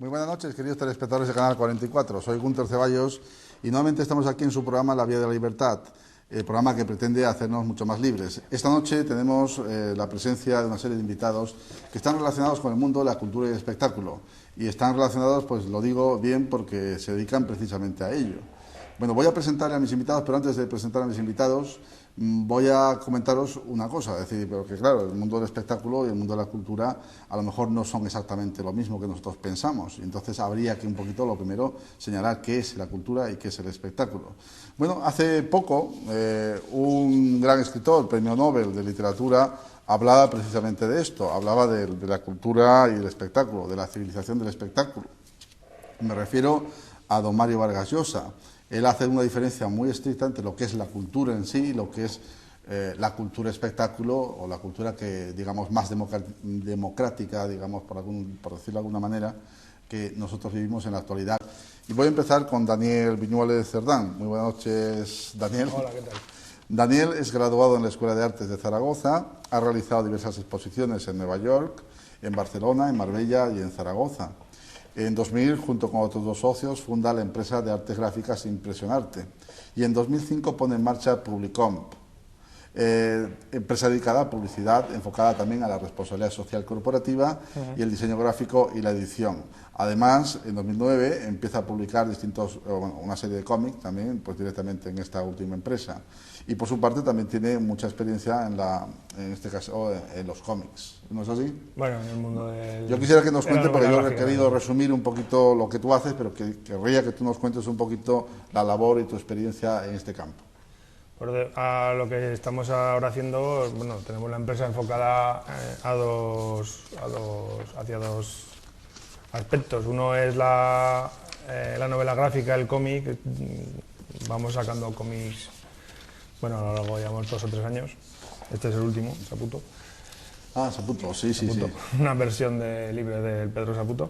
Muy buenas noches, queridos telespectadores de Canal 44. Soy Gunter Ceballos y nuevamente estamos aquí en su programa La Vía de la Libertad, el programa que pretende hacernos mucho más libres. Esta noche tenemos la presencia de una serie de invitados que están relacionados con el mundo de la cultura y el espectáculo. Y están relacionados, pues lo digo bien, porque se dedican precisamente a ello. Bueno, voy a presentar a mis invitados, pero antes de presentar a mis invitados, voy a comentaros una cosa, es decir, pero que claro, el mundo del espectáculo y el mundo de la cultura a lo mejor no son exactamente lo mismo que nosotros pensamos, y entonces habría que un poquito, lo primero, señalar qué es la cultura y qué es el espectáculo. Bueno, hace poco un gran escritor, premio Nobel de literatura, hablaba precisamente de esto, hablaba de la cultura y el espectáculo, de la civilización del espectáculo. Me refiero a don Mario Vargas Llosa. Él hace una diferencia muy estricta entre lo que es la cultura en sí y lo que es la cultura espectáculo o la cultura que, digamos, más democrática, digamos, por decirlo de alguna manera, que nosotros vivimos en la actualidad. Y voy a empezar con Daniel Viñuales Cerdán. Muy buenas noches, Daniel. Hola, ¿qué tal? Daniel es graduado en la Escuela de Artes de Zaragoza, ha realizado diversas exposiciones en Nueva York, en Barcelona, en Marbella y en Zaragoza. En 2000, junto con otros dos socios, funda la empresa de artes gráficas Impresionarte y en 2005 pone en marcha Publicomp, empresa dedicada a publicidad, enfocada también a la responsabilidad social corporativa y el diseño gráfico y la edición. Además, en 2009 empieza a publicar una serie de cómics también, pues directamente en esta última empresa. Y por su parte también tiene mucha experiencia en este caso, en los cómics. ¿No es así? Bueno, en el mundo del... Yo quisiera que nos cuentes, porque yo he querido resumir un poquito lo que tú haces, pero querría que tú nos cuentes un poquito la labor y tu experiencia en este campo. A lo que estamos ahora haciendo, bueno, tenemos la empresa enfocada hacia dos aspectos. Uno es la novela gráfica, el cómic. Vamos sacando cómics, bueno, a lo largo de 2 o 3 años. Este es el último, Saputo. Ah, Saputo, sí. Una versión de libre del Pedro Saputo.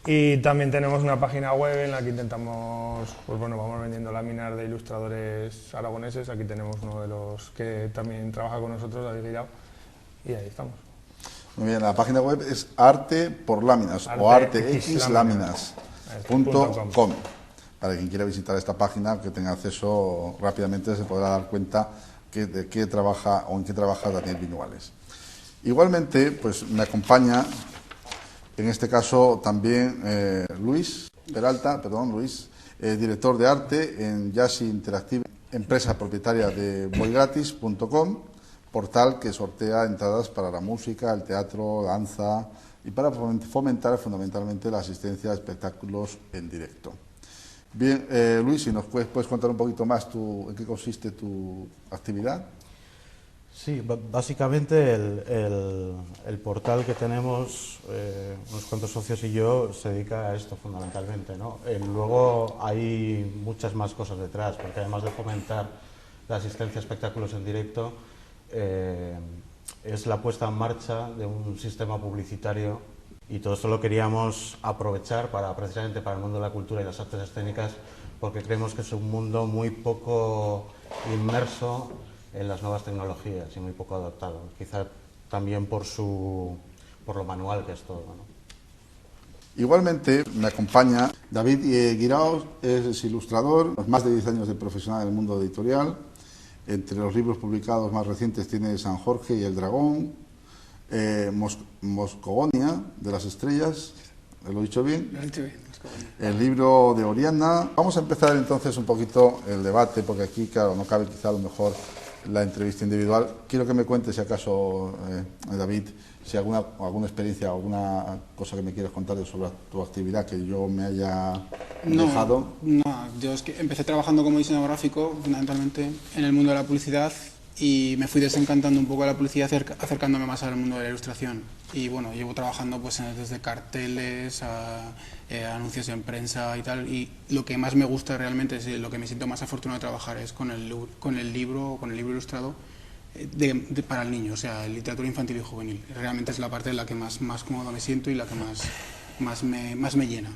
Y también tenemos una página web en la que intentamos, pues bueno, vamos vendiendo láminas de ilustradores aragoneses. Aquí tenemos uno de los que también trabaja con nosotros, David Guirao, y ahí estamos. Muy bien, la página web es Arte por Láminas o artexláminas.com. Para quien quiera visitar esta página, que tenga acceso rápidamente, se podrá dar cuenta de qué trabaja o en qué trabaja Daniel Viñuales. Igualmente, pues me acompaña, en este caso también Luis Peralta, director de arte en Yasi Interactive, empresa propietaria de voygratis.com, portal que sortea entradas para la música, el teatro, danza y para fomentar fundamentalmente la asistencia a espectáculos en directo. Bien, Luis, si nos puedes contar un poquito más en qué consiste tu actividad. Sí, básicamente el portal que tenemos, unos cuantos socios y yo, se dedica a esto fundamentalmente, ¿no? Luego hay muchas más cosas detrás, porque además de fomentar la asistencia a espectáculos en directo, es la puesta en marcha de un sistema publicitario, y todo esto lo queríamos aprovechar precisamente para el mundo de la cultura y las artes escénicas, porque creemos que es un mundo muy poco inmerso en las nuevas tecnologías y muy poco adaptado, quizá también por lo manual que es todo, ¿no? Igualmente me acompaña David Guirao, es ilustrador, más de 10 años de profesional en el mundo editorial. Entre los libros publicados más recientes tiene San Jorge y el Dragón, Moscogonia de las Estrellas, ¿lo he dicho bien? Lo he dicho bien, Moscogonia. El libro de Oriana. Vamos a empezar entonces un poquito el debate, porque aquí, claro, no cabe quizá a lo mejor la entrevista individual. Quiero que me cuentes, si acaso, David, si alguna experiencia, alguna cosa que me quieras contar sobre tu actividad que yo me haya dejado. No, yo es que empecé trabajando como diseñador gráfico, fundamentalmente, en el mundo de la publicidad, y me fui desencantando un poco de la publicidad, acercándome más al mundo de la ilustración. Y bueno, llevo trabajando pues desde carteles a anuncios en prensa y tal, y lo que más me gusta realmente, es lo que me siento más afortunado de trabajar, es con el libro ilustrado para el niño, o sea, literatura infantil y juvenil. Realmente es la parte en la que más cómodo me siento y la que más me llena.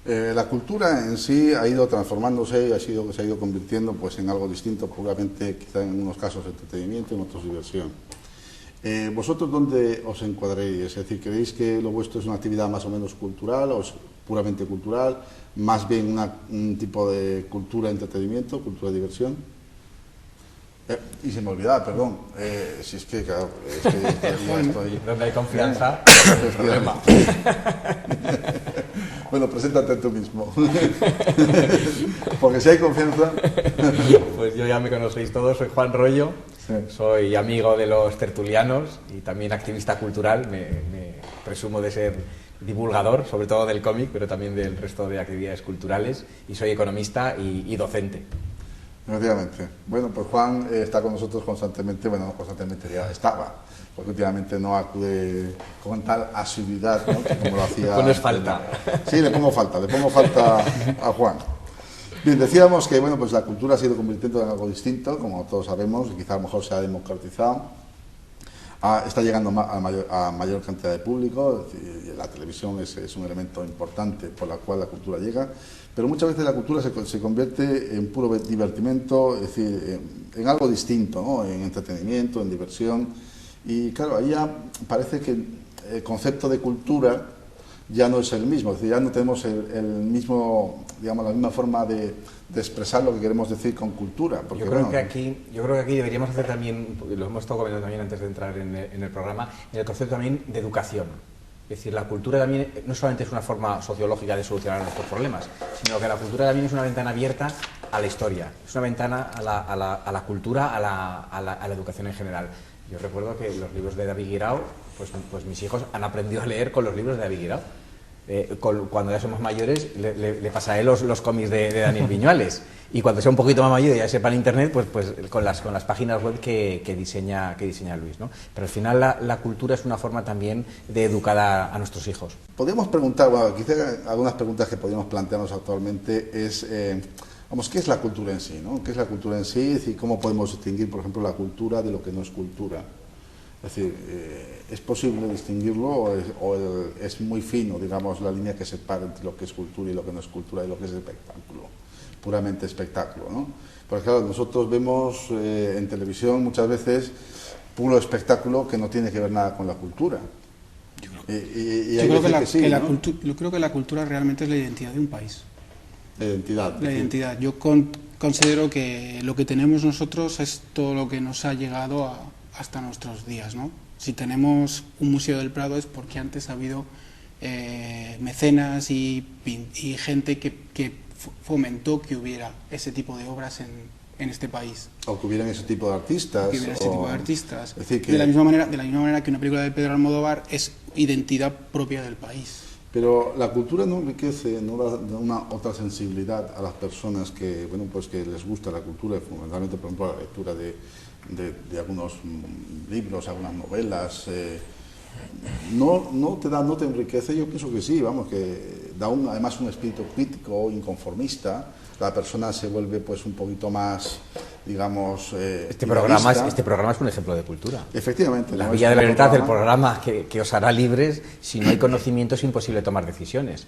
La cultura en sí ha ido transformándose y se ha ido convirtiendo pues en algo distinto, puramente quizá en unos casos entretenimiento, en otros diversión. ¿Vosotros dónde os encuadréis? Es decir, ¿creéis que lo vuestro es una actividad más o menos cultural o es puramente cultural? ¿Más bien un tipo de cultura de entretenimiento, cultura de diversión? Y se me olvidaba, perdón, si es que, claro, es que ya estoy... Donde hay confianza, no hay problema. Bueno, preséntate tú mismo. Porque si hay confianza... Pues yo ya me conocéis todos, soy Juan Rollo, sí. Soy amigo de los tertulianos y también activista cultural, me presumo de ser divulgador, sobre todo del cómic, pero también del resto de actividades culturales, y soy economista y docente. Efectivamente. Bueno, pues Juan está con nosotros constantemente, bueno, no constantemente, ya estaba, porque últimamente no acude con tal asiduidad, ¿no?, como lo hacía. Pones falta. Sí, le pongo falta a Juan. Bien, decíamos que, bueno, pues la cultura se ha ido convirtiendo en algo distinto, como todos sabemos, y quizá a lo mejor se ha democratizado. Está llegando a mayor cantidad de público, y la televisión es un elemento importante por la cual la cultura llega, pero muchas veces la cultura se convierte en puro divertimento, es decir, en algo distinto, ¿no?, en entretenimiento, en diversión, y claro, ahí ya parece que el concepto de cultura ya no es el mismo, es decir, ya no tenemos el mismo, digamos, la misma forma de expresar lo que queremos decir con cultura. Porque, yo creo que aquí deberíamos hacer también, lo hemos estado comentando también antes de entrar en el programa, en el concepto también de educación. Es decir, la cultura también no solamente es una forma sociológica de solucionar nuestros problemas, sino que la cultura también es una ventana abierta a la historia, es una ventana a la cultura, a la educación en general. Yo recuerdo que los libros de David Guirao, pues mis hijos han aprendido a leer con los libros de David Guirao. Cuando ya somos mayores le pasaré los cómics de Daniel Viñuales, y cuando sea un poquito más mayor y ya sepa el internet, pues con las páginas web que diseña Luis, ¿no? Pero al final la cultura es una forma también de educar a nuestros hijos. Podríamos preguntar, bueno, quizá algunas preguntas que podríamos plantearnos actualmente es, vamos, ¿qué es la cultura en sí, ¿no? ¿Qué es la cultura en sí? Es decir, ¿cómo podemos distinguir, por ejemplo, la cultura de lo que no es cultura? Es decir, ¿es posible distinguirlo o es muy fino, digamos, la línea que separa entre lo que es cultura y lo que no es cultura y lo que es espectáculo, puramente espectáculo, ¿no? Porque claro, nosotros vemos en televisión muchas veces puro espectáculo que no tiene que ver nada con la cultura. Yo creo que la cultura realmente es la identidad de un país. La identidad. La identidad. Yo considero que lo que tenemos nosotros es todo lo que nos ha llegado hasta nuestros días, ¿no? Si tenemos un Museo del Prado es porque antes ha habido mecenas y gente que fomentó que hubiera ese tipo de obras en este país. O que hubieran ese tipo de artistas. Es decir, de la misma manera que una película de Pedro Almodóvar es identidad propia del país. Pero la cultura no enriquece, no da una otra sensibilidad a las personas que, bueno, pues que les gusta la cultura, fundamentalmente, por ejemplo, la lectura de algunos libros, algunas novelas. No te enriquece. Yo pienso que sí, vamos, que da además un espíritu crítico, inconformista. La persona se vuelve pues un poquito más, digamos, este programa es un ejemplo de cultura. Efectivamente. La Vía de la Libertad, el programa que os hará libres. Si no hay conocimiento es imposible tomar decisiones.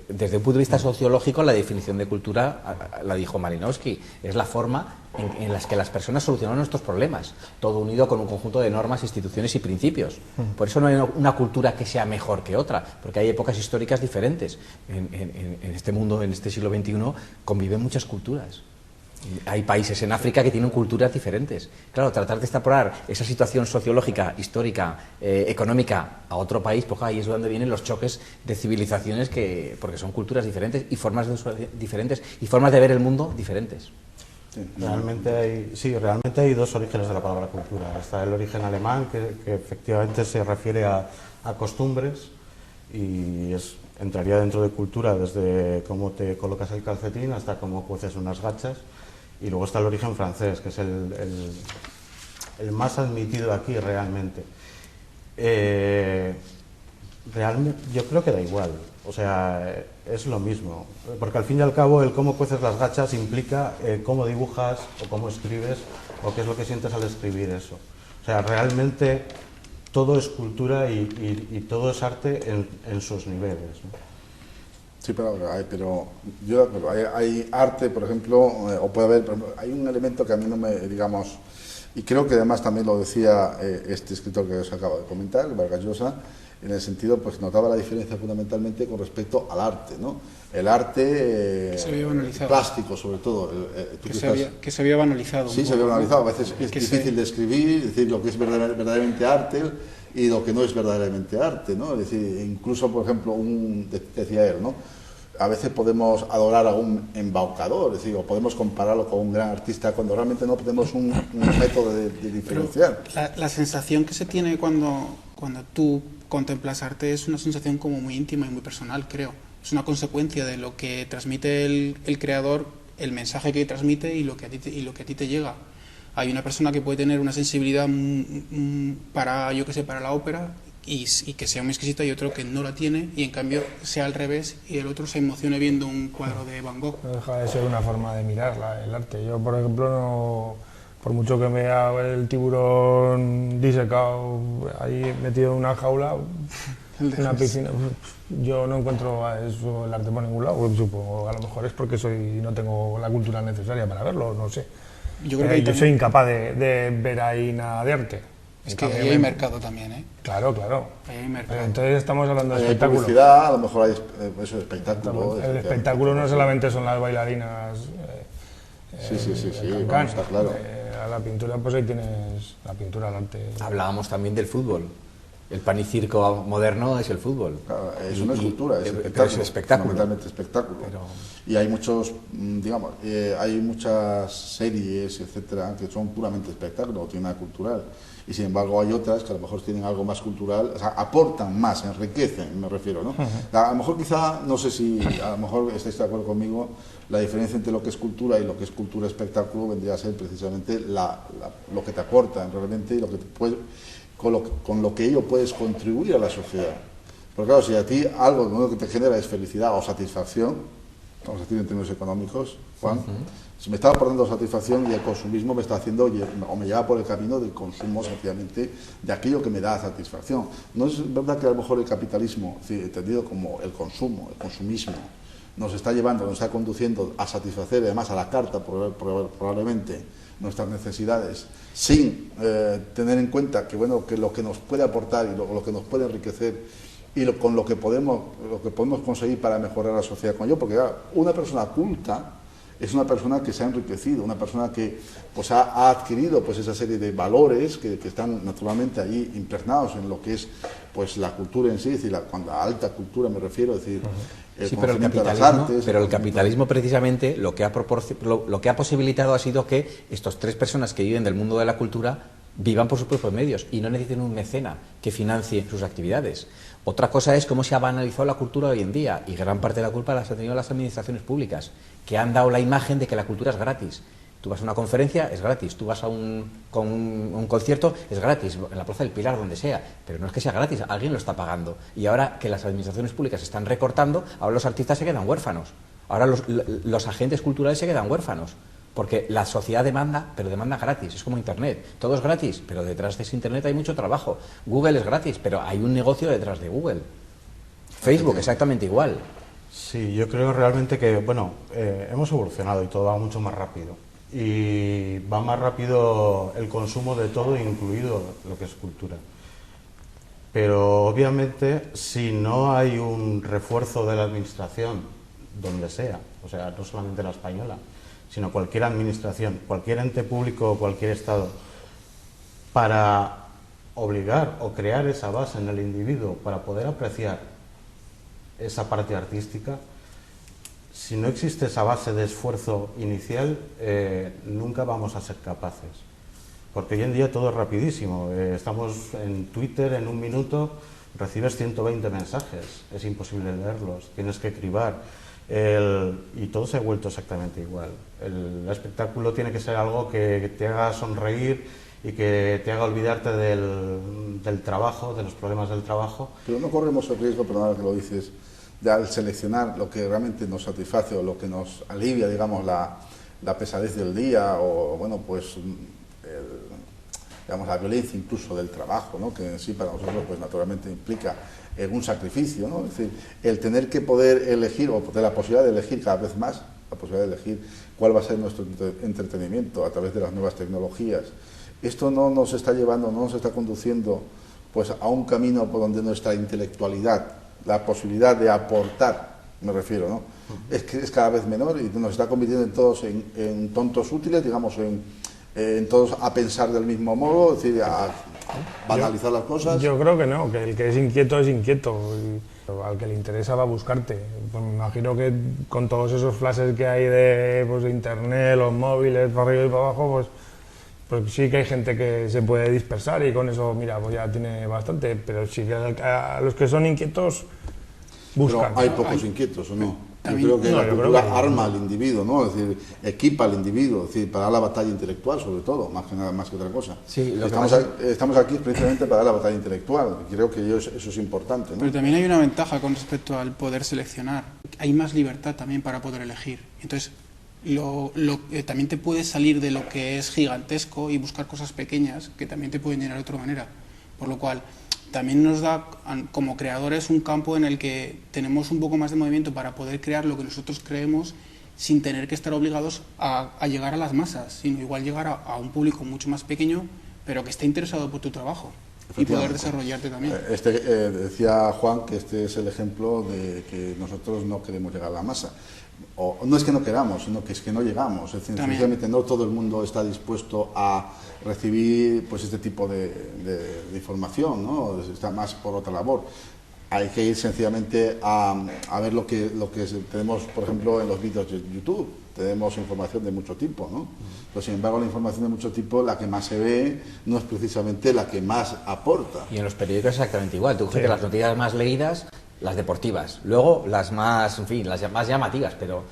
Desde un punto de vista sociológico, la definición de cultura, la dijo Malinowski, es la forma en la que las personas solucionan nuestros problemas, todo unido con un conjunto de normas, instituciones y principios. Por eso no hay una cultura que sea mejor que otra, porque hay épocas históricas diferentes. En este mundo, en este siglo XXI, conviven muchas culturas. Hay países en África que tienen culturas diferentes. Claro, tratar de extrapolar esa situación sociológica, histórica, económica a otro país, pues ahí es donde vienen los choques de civilizaciones, porque son culturas diferentes y formas diferentes y formas de ver el mundo diferentes. Realmente hay dos orígenes de la palabra cultura. Está el origen alemán, que efectivamente se refiere a costumbres y entraría dentro de cultura desde cómo te colocas el calcetín hasta cómo cueces unas gachas. Y luego está el origen francés, que es el más admitido aquí realmente. Realmente yo creo que da igual, o sea, es lo mismo, porque al fin y al cabo el cómo cueces las gachas implica cómo dibujas o cómo escribes o qué es lo que sientes al escribir eso. O sea, realmente todo es cultura y todo es arte en sus niveles, ¿no? Sí, pero hay arte, por ejemplo, o puede haber, hay un elemento que a mí no me, digamos, Y creo que además también lo decía este escritor que os acabo de comentar, Vargas Llosa, en el sentido, pues notaba la diferencia fundamentalmente con respecto al arte, ¿no? El arte se había banalizado. plástico, sobre todo. Que se había banalizado. Sí, se había banalizado. A veces es difícil de escribir, decir lo que es verdaderamente arte y lo que no es verdaderamente arte, ¿no? Es decir, incluso, por ejemplo, decía él, ¿no? A veces podemos adorar a un embaucador, es decir, o podemos compararlo con un gran artista cuando realmente no tenemos un método de diferenciar. La sensación que se tiene cuando tú contemplas arte es una sensación como muy íntima y muy personal, creo. Es una consecuencia de lo que transmite el creador, el mensaje que transmite y lo que a ti te llega. Hay una persona que puede tener una sensibilidad para, yo qué sé, para la ópera y que sea muy exquisita, y otro que no la tiene y en cambio sea al revés y el otro se emocione viendo un cuadro de Van Gogh. No deja de ser una forma de mirar el arte. Yo, por ejemplo, no, por mucho que me vea el tiburón disecado ahí metido en una jaula, en una piscina, yo no encuentro eso, el arte por ningún lado. Supongo, a lo mejor es porque no tengo la cultura necesaria para verlo, no sé. Yo creo que yo soy incapaz de ver ahí nada de arte. Es que ahí hay mercado también, ¿eh? Claro, claro. Ahí hay mercado. Entonces estamos hablando de Hay espectáculo. publicidad, a lo mejor hay eso, espectáculo. El espectáculo no solamente son las bailarinas. Sí, bueno, está claro. A la pintura, pues ahí tienes la pintura, el arte. Hablábamos también del fútbol. El pan y circo moderno es el fútbol. Claro, es una escultura, es espectáculo. Fundamentalmente espectáculo. Y hay muchos, digamos, hay muchas series, etcétera, que son puramente espectáculo, tienen una cultural. Y sin embargo hay otras que a lo mejor tienen algo más cultural, o sea, aportan más, enriquecen, me refiero, ¿no? A lo mejor quizá, no sé si a lo mejor estáis de acuerdo conmigo, la diferencia entre lo que es cultura y lo que es cultura espectáculo vendría a ser precisamente lo que te aportan realmente y lo que te puede, con lo que ello puedes contribuir a la sociedad. Porque claro, si a ti algo lo único que te genera es felicidad o satisfacción, vamos a decir en términos económicos, Juan, si me está aportando satisfacción y el consumismo me está haciendo o me lleva por el camino del consumo sencillamente de aquello que me da satisfacción. No es verdad que a lo mejor el capitalismo, entendido como el consumo, el consumismo, nos está llevando, nos está conduciendo a satisfacer además a la carta probablemente nuestras necesidades sin tener en cuenta que bueno, que lo que nos puede aportar y lo que nos puede enriquecer y con lo que podemos conseguir para mejorar la sociedad con ello, porque claro, una persona culta es una persona que se ha enriquecido, una persona que pues ha adquirido pues esa serie de valores que están naturalmente allí impregnados en lo que es pues la cultura en sí, es decir, cuando a alta cultura me refiero, es decir, sí, pero el capitalismo precisamente lo que ha posibilitado ha sido que estos tres personas que viven del mundo de la cultura vivan por sus propios medios y no necesiten un mecena que financie sus actividades. Otra cosa es cómo se ha banalizado la cultura hoy en día, y gran parte de la culpa la han tenido las administraciones públicas, que han dado la imagen de que la cultura es gratis. Tú vas a una conferencia, es gratis. Tú vas a un concierto, es gratis. En la Plaza del Pilar, donde sea. Pero no es que sea gratis, alguien lo está pagando. Y ahora que las administraciones públicas están recortando, ahora los artistas se quedan huérfanos. Ahora los agentes culturales se quedan huérfanos. Porque la sociedad demanda, pero demanda gratis. Es como Internet. Todo es gratis, pero detrás de ese Internet hay mucho trabajo. Google es gratis, pero hay un negocio detrás de Google. Facebook, exactamente igual. Sí, yo creo realmente que, bueno, hemos evolucionado y todo va mucho más rápido. Y va más rápido el consumo de todo, incluido lo que es cultura. Pero obviamente, si no hay un refuerzo de la administración, donde sea, o sea, no solamente la española, sino cualquier administración, cualquier ente público o cualquier Estado, para obligar o crear esa base en el individuo para poder apreciar esa parte artística, si no existe esa base de esfuerzo inicial, nunca vamos a ser capaces. Porque hoy en día todo es rapidísimo. Estamos en Twitter, en un minuto recibes 120 mensajes, es imposible leerlos, tienes que cribar. Y todo se ha vuelto exactamente igual. El espectáculo tiene que ser algo que te haga sonreír y que te haga olvidarte del trabajo, de los problemas del trabajo. Pero no corremos el riesgo, perdona que lo dices, de al seleccionar lo que realmente nos satisface o lo que nos alivia, digamos, la pesadez del día o, bueno, pues, digamos, la violencia incluso del trabajo, ¿no? Que en sí para nosotros, pues, naturalmente implica un sacrificio, ¿no? Es decir, el tener que poder elegir, o tener la posibilidad de elegir cada vez más, la posibilidad de elegir cuál va a ser nuestro entretenimiento a través de las nuevas tecnologías, esto no nos está llevando, no nos está conduciendo pues a un camino por donde nuestra intelectualidad, la posibilidad de aportar, me refiero, ¿no? Es que es cada vez menor y nos está convirtiendo en todos en tontos útiles, digamos, en todos a pensar del mismo modo, es decir, a banalizar las cosas. Yo creo que no, que el que es inquieto, y al que le interesa va a buscarte. Pues me imagino que con todos esos flashes que hay de internet, los móviles, para arriba y para abajo, pues sí que hay gente que se puede dispersar y con eso, mira, pues ya tiene bastante, pero sí que a los que son inquietos buscan. Pero hay pocos inquietos, ¿o no? Yo También, creo que no, la yo creo cultura que- arma al individuo, ¿no? Es decir, equipa al individuo, es decir, para dar la batalla intelectual, sobre todo, más que nada, más que otra cosa. Sí, lo que estamos, pasa- estamos aquí precisamente para dar la batalla intelectual, y creo que eso es importante, ¿no? Pero también hay una ventaja con respecto al poder seleccionar. Hay más libertad también para poder elegir. Entonces, también te puedes salir de lo que es gigantesco y buscar cosas pequeñas que también te pueden llenar de otra manera. Por lo cual, también nos da, como creadores, un campo en el que tenemos un poco más de movimiento para poder crear lo que nosotros creemos sin tener que estar obligados a llegar a las masas, sino igual llegar a un público mucho más pequeño, pero que esté interesado por tu trabajo y poder desarrollarte también. Decía Juan que este es el ejemplo de que nosotros no queremos llegar a la masa. O no es que no queramos, sino que es que no llegamos. Es decir, También. sencillamente no todo el mundo está dispuesto a recibir pues este tipo de información, ¿no? Está más por otra labor. Hay que ir sencillamente a ver lo que tenemos, por ejemplo, en los vídeos de YouTube. Tenemos información de mucho tipo, ¿no? Pero sin embargo, la información de mucho tipo, la que más se ve, no es precisamente la que más aporta. Y en los periódicos exactamente igual. Tú fíjate, las noticias más leídas, las deportivas. Luego las más, en fin, las más llamativas, pero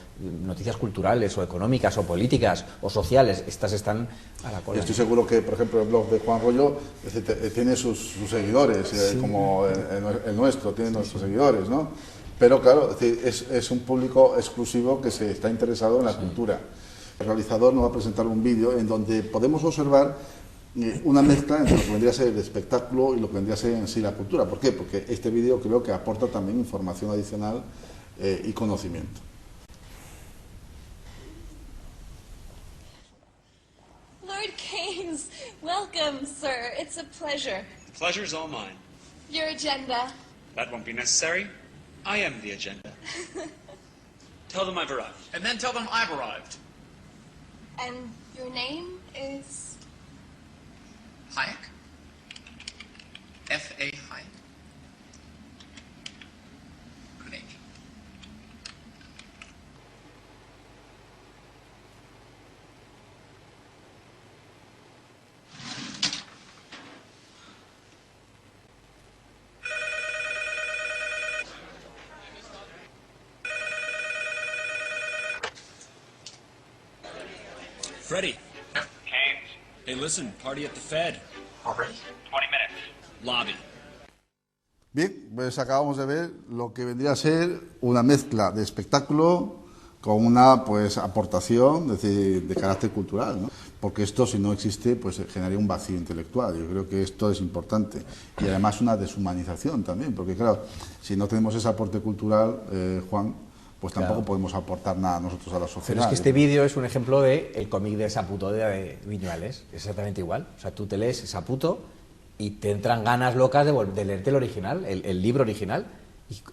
noticias culturales o económicas o políticas o sociales, estas están a la cola. Yo estoy seguro que, por ejemplo, el blog de Juan Rollo tiene sus seguidores, como el nuestro, tiene nuestros seguidores, ¿no? Pero claro, es un público exclusivo que se está interesado en la cultura. El realizador nos va a presentar un vídeo en donde podemos observar una mezcla entre lo que vendría a ser el espectáculo y lo que vendría a ser en sí la cultura. ¿Por qué? Porque este vídeo creo que aporta también información adicional y conocimiento. Lord Keynes, welcome, sir. It's a pleasure. The pleasure's all mine. Your agenda. That won't be necessary. I am the agenda. Tell them I've arrived. And then tell them I've arrived. And your name is... Hayek? F.A. Hayek. Good age. Freddie. Keynes. Hey, listen, party at the Fed. Already? 20 minutes. Lobby. Bien, pues acabamos de ver lo que vendría a ser una mezcla de espectáculo con una pues aportación de carácter cultural, ¿no? Porque esto, si no existe, pues generaría un vacío intelectual. Yo creo que esto es importante. Y además una deshumanización también, porque claro, si no tenemos ese aporte cultural, Juan, pues tampoco podemos aportar nada nosotros a la sociedad. Pero es que este vídeo es un ejemplo del cómic de Saputo de Viñuales, es exactamente igual. O sea, tú te lees Saputo y te entran ganas locas de leerte el original, el libro original,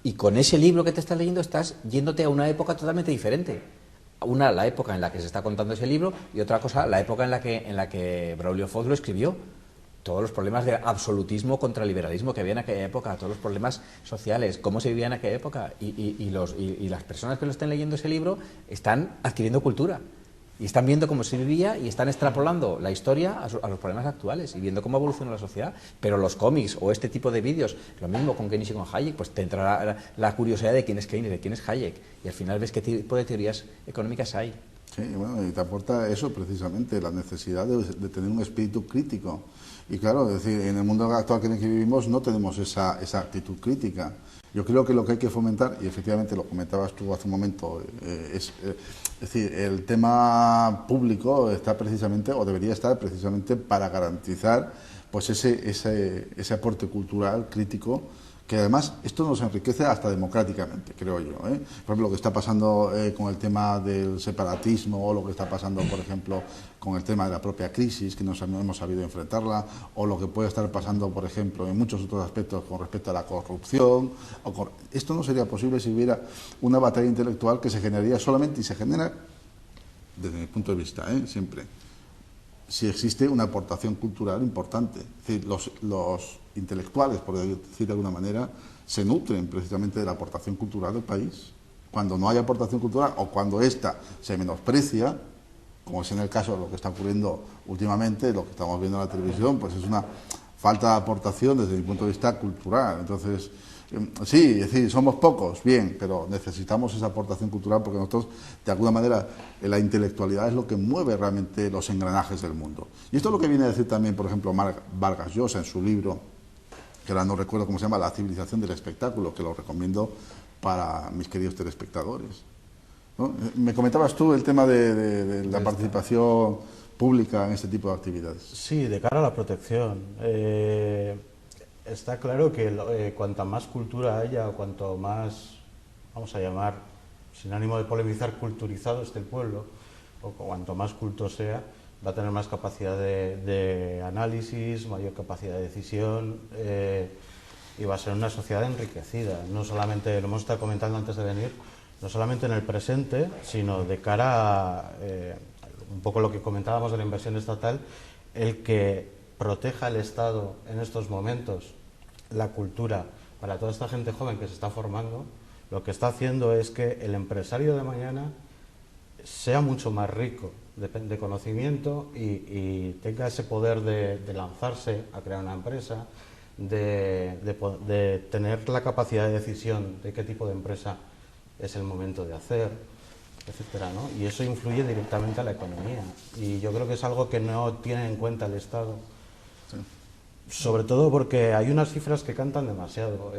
y con ese libro que te estás leyendo estás yéndote a una época totalmente diferente. Una, la época en la que se está contando ese libro, y otra cosa, la época en la que Braulio Foz lo escribió. Todos los problemas de absolutismo contra liberalismo que había en aquella época, todos los problemas sociales, cómo se vivía en aquella época, y las personas que lo estén leyendo ese libro están adquiriendo cultura y están viendo cómo se vivía y están extrapolando la historia a los problemas actuales y viendo cómo evoluciona la sociedad. Pero los cómics o este tipo de vídeos, lo mismo con Keynes y con Hayek, pues te entrará la curiosidad de quién es Keynes, de quién es Hayek, y al final ves qué tipo de teorías económicas hay. Sí, bueno, y te aporta eso precisamente, la necesidad de tener un espíritu crítico. Y claro, es decir, en el mundo actual en el que vivimos no tenemos esa actitud crítica. Yo creo que lo que hay que fomentar, y efectivamente lo comentabas tú hace un momento, es decir, el tema público está precisamente, o debería estar precisamente para garantizar pues ese aporte cultural crítico que además esto nos enriquece hasta democráticamente, creo yo. Por ejemplo, lo que está pasando con el tema del separatismo, o lo que está pasando, por ejemplo, con el tema de la propia crisis, que no hemos sabido enfrentarla, o lo que puede estar pasando, por ejemplo, en muchos otros aspectos con respecto a la corrupción. Esto no sería posible si hubiera una batalla intelectual que se generaría solamente, y se genera, desde mi punto de vista, siempre, si existe una aportación cultural importante. Es decir, los intelectuales, por decir de alguna manera, se nutren precisamente de la aportación cultural del país. Cuando no hay aportación cultural, o cuando ésta se menosprecia, como es en el caso de lo que está ocurriendo últimamente, lo que estamos viendo en la televisión, pues es una falta de aportación desde mi punto de vista cultural. Entonces, sí, es decir, somos pocos, bien, pero necesitamos esa aportación cultural, porque nosotros, de alguna manera, la intelectualidad es lo que mueve realmente los engranajes del mundo. Y esto es lo que viene a decir también, por ejemplo, Vargas Llosa en su libro, que ahora no recuerdo cómo se llama, La civilización del espectáculo, que lo recomiendo para mis queridos telespectadores, ¿no? Me comentabas tú el tema de la participación pública en este tipo de actividades. Sí, de cara a la protección. Está claro que cuanta más cultura haya, o cuanto más, vamos a llamar, sin ánimo de polemizar, culturizado esté el pueblo, o cuanto más culto sea, va a tener más capacidad de análisis, mayor capacidad de decisión, y va a ser una sociedad enriquecida. No solamente, lo hemos estado comentando antes de venir, no solamente en el presente, sino de cara a un poco lo que comentábamos de la inversión estatal, el que proteja el Estado en estos momentos la cultura para toda esta gente joven que se está formando, lo que está haciendo es que el empresario de mañana sea mucho más rico de conocimiento y tenga ese poder de lanzarse a crear una empresa, de tener la capacidad de decisión de qué tipo de empresa es el momento de hacer, etcétera, ¿no? Y eso influye directamente a la economía, y yo creo que es algo que no tiene en cuenta el Estado. Sí. Sobre todo porque hay unas cifras que cantan demasiado.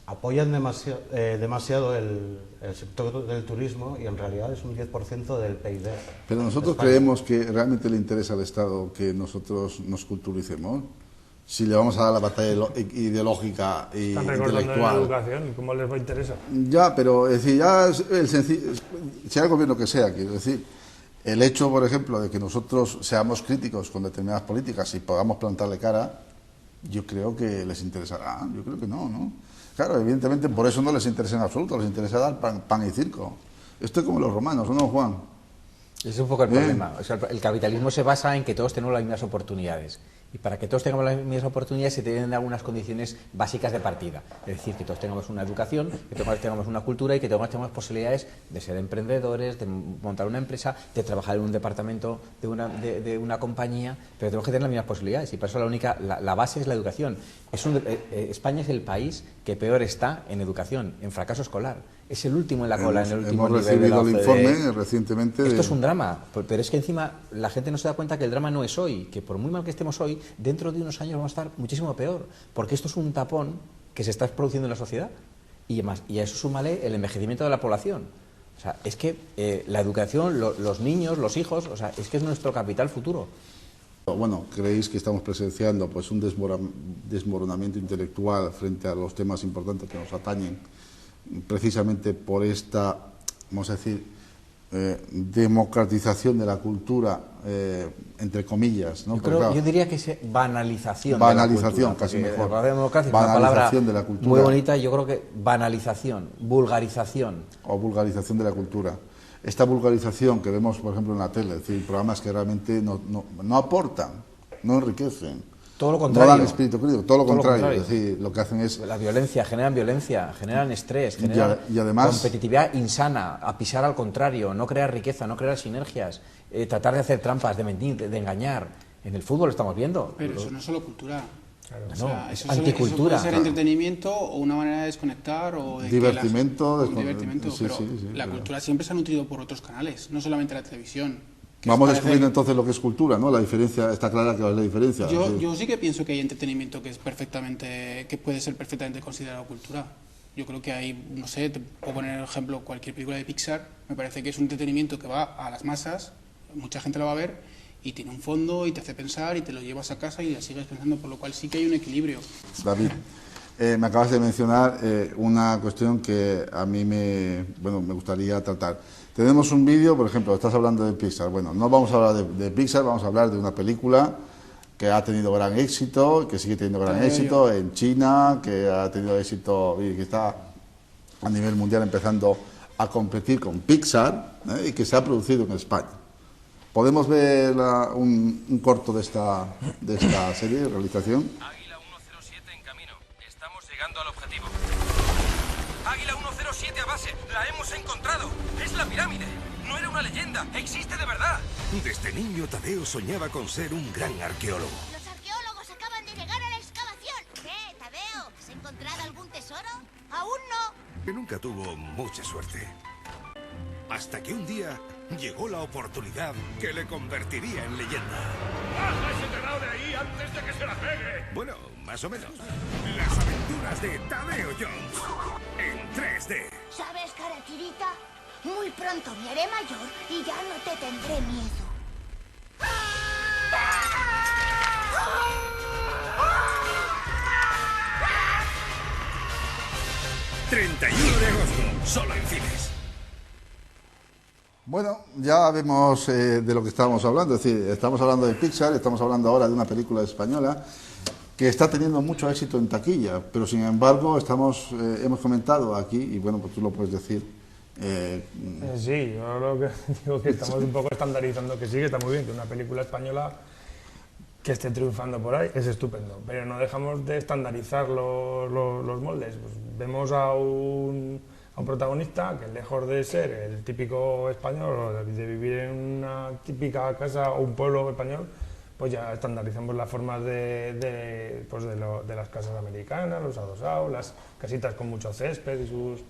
Apoyan demasiado el sector del turismo, y en realidad es un 10% del PIB. Pero nosotros creemos que realmente le interesa al Estado que nosotros nos culturicemos. Si le vamos a dar la batalla ideológica e intelectual. Están recordando la educación, ¿cómo les va a interesar? Ya, pero es decir, ya sea el gobierno que sea, quiero decir, el hecho, por ejemplo, de que nosotros seamos críticos con determinadas políticas y podamos plantarle cara, yo creo que les interesará. Yo creo que no, ¿no? Claro, evidentemente por eso no les interesa en absoluto, les interesa dar pan y circo. Esto es como los romanos, ¿no, Juan? Ese es un poco el problema. O sea, el capitalismo se basa en que todos tenemos las mismas oportunidades. Y para que todos tengamos las mismas oportunidades se tienen algunas condiciones básicas de partida. Es decir, que todos tengamos una educación, que todos tengamos una cultura y que todos tengamos posibilidades de ser emprendedores, de montar una empresa, de trabajar en un departamento de una compañía, pero tenemos que tener las mismas posibilidades. Y para eso la base es la educación. España es el país que peor está en educación, en fracaso escolar. Es el último en la cola, en el último nivel de la OCDE. Hemos recibido el informe recientemente. Esto es un drama, pero es que encima la gente no se da cuenta que el drama no es hoy, que por muy mal que estemos hoy, dentro de unos años vamos a estar muchísimo peor, porque esto es un tapón que se está produciendo en la sociedad, y a eso súmale el envejecimiento de la población. O sea, es que la educación, los niños, los hijos, o sea, es que es nuestro capital futuro. Bueno, ¿creéis que estamos presenciando pues un desmoronamiento intelectual frente a los temas importantes que nos atañen, precisamente por esta, vamos a decir, democratización de la cultura, entre comillas, ¿no? Yo diría que es banalización de la cultura, casi mejor. La democracia es una palabra muy bonita, yo creo que banalización, vulgarización. O vulgarización de la cultura. Esta vulgarización que vemos, por ejemplo, en la tele, es decir, programas que realmente no aportan, no enriquecen. Todo lo contrario. No dan espíritu crítico, todo lo contrario. Es decir, lo que hacen es... La violencia, generan estrés, generan y además, competitividad insana, a pisar al contrario, no crear riqueza, no crear sinergias, tratar de hacer trampas, de mentir, de engañar. En el fútbol lo estamos viendo. Pero eso no es solo cultura. Claro. O sea, es anticultura. Eso puede ser entretenimiento o una manera de desconectar o de divertimento. Sí, pero la cultura siempre se ha nutrido por otros canales, no solamente la televisión. Vamos descubriendo entonces lo que es cultura, ¿no? La diferencia, está clara que es la diferencia. Yo sí que pienso que hay entretenimiento que puede ser perfectamente considerado cultura. Yo creo que hay, no sé, te puedo poner el ejemplo, cualquier película de Pixar, me parece que es un entretenimiento que va a las masas, mucha gente lo va a ver y tiene un fondo y te hace pensar y te lo llevas a casa y la sigues pensando, por lo cual sí que hay un equilibrio. David, Me acabas de mencionar una cuestión que a mí me gustaría tratar. Tenemos un vídeo, por ejemplo, estás hablando de Pixar. Bueno, no vamos a hablar de Pixar, vamos a hablar de una película que ha tenido gran éxito, que sigue teniendo gran éxito en China, que ha tenido éxito y que está a nivel mundial empezando a competir con Pixar, y que se ha producido en España. ¿Podemos ver un corto de esta serie de realización? Águila 107 en camino. Estamos llegando al objetivo. Águila 107 a base. La hemos encontrado. Es la pirámide. No era una leyenda. Existe de verdad. Desde niño Tadeo soñaba con ser un gran arqueólogo. Los arqueólogos acaban de llegar a la excavación. ¿Qué, Tadeo? ¿Has encontrado algún tesoro? Aún no. Que nunca tuvo mucha suerte. Hasta que un día llegó la oportunidad que le convertiría en leyenda. ¡Baja ese terrado de ahí antes de que se la pegue! Bueno, más o menos. Las aventuras de Tadeo Jones en 3D. ¿Sabes, Karakirita? Muy pronto me haré mayor y ya no te tendré miedo. 31 de agosto, solo en cines. Bueno, ya vemos de lo que estábamos hablando, es decir, estamos hablando de Pixar, estamos hablando ahora de una película española que está teniendo mucho éxito en taquilla, pero sin embargo hemos comentado aquí, y bueno, pues tú lo puedes decir. Sí, yo lo que digo que estamos un poco estandarizando, que sí, que está muy bien, que una película española que esté triunfando por ahí es estupendo, pero no dejamos de estandarizar los moldes. Pues vemos a un protagonista que, lejos de ser el típico español, de vivir en una típica casa o un pueblo español, pues ya estandarizamos las formas de las casas americanas, los adosados, las casitas con mucho césped y sus...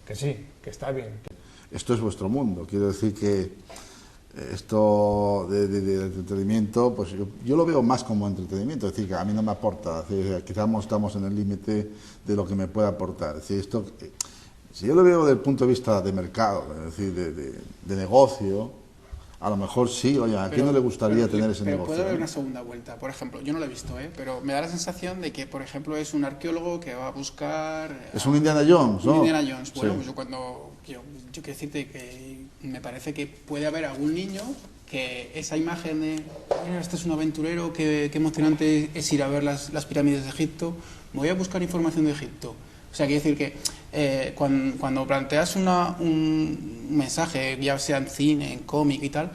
Que sí, que está bien. Esto es vuestro mundo, quiero decir que esto de entretenimiento, pues yo lo veo más como entretenimiento, es decir, que a mí no me aporta, quizás estamos en el límite de lo que me puede aportar. Es decir, esto, si yo lo veo desde el punto de vista de mercado, es decir, de negocio, a lo mejor sí, oye, ¿a quién no le gustaría tener ese negocio? Pero puede haber una segunda vuelta. Por ejemplo, yo no lo he visto, pero me da la sensación de que, por ejemplo, es un arqueólogo que va a buscar... Es un Indiana Jones, ¿no? Un Indiana Jones. Bueno, sí. pues yo quiero decirte que me parece que puede haber algún niño que esa imagen de, mira, este es un aventurero, qué emocionante es ir a ver las pirámides de Egipto, me voy a buscar información de Egipto. O sea, quiere decir que cuando planteas un mensaje, ya sea en cine, en cómic y tal,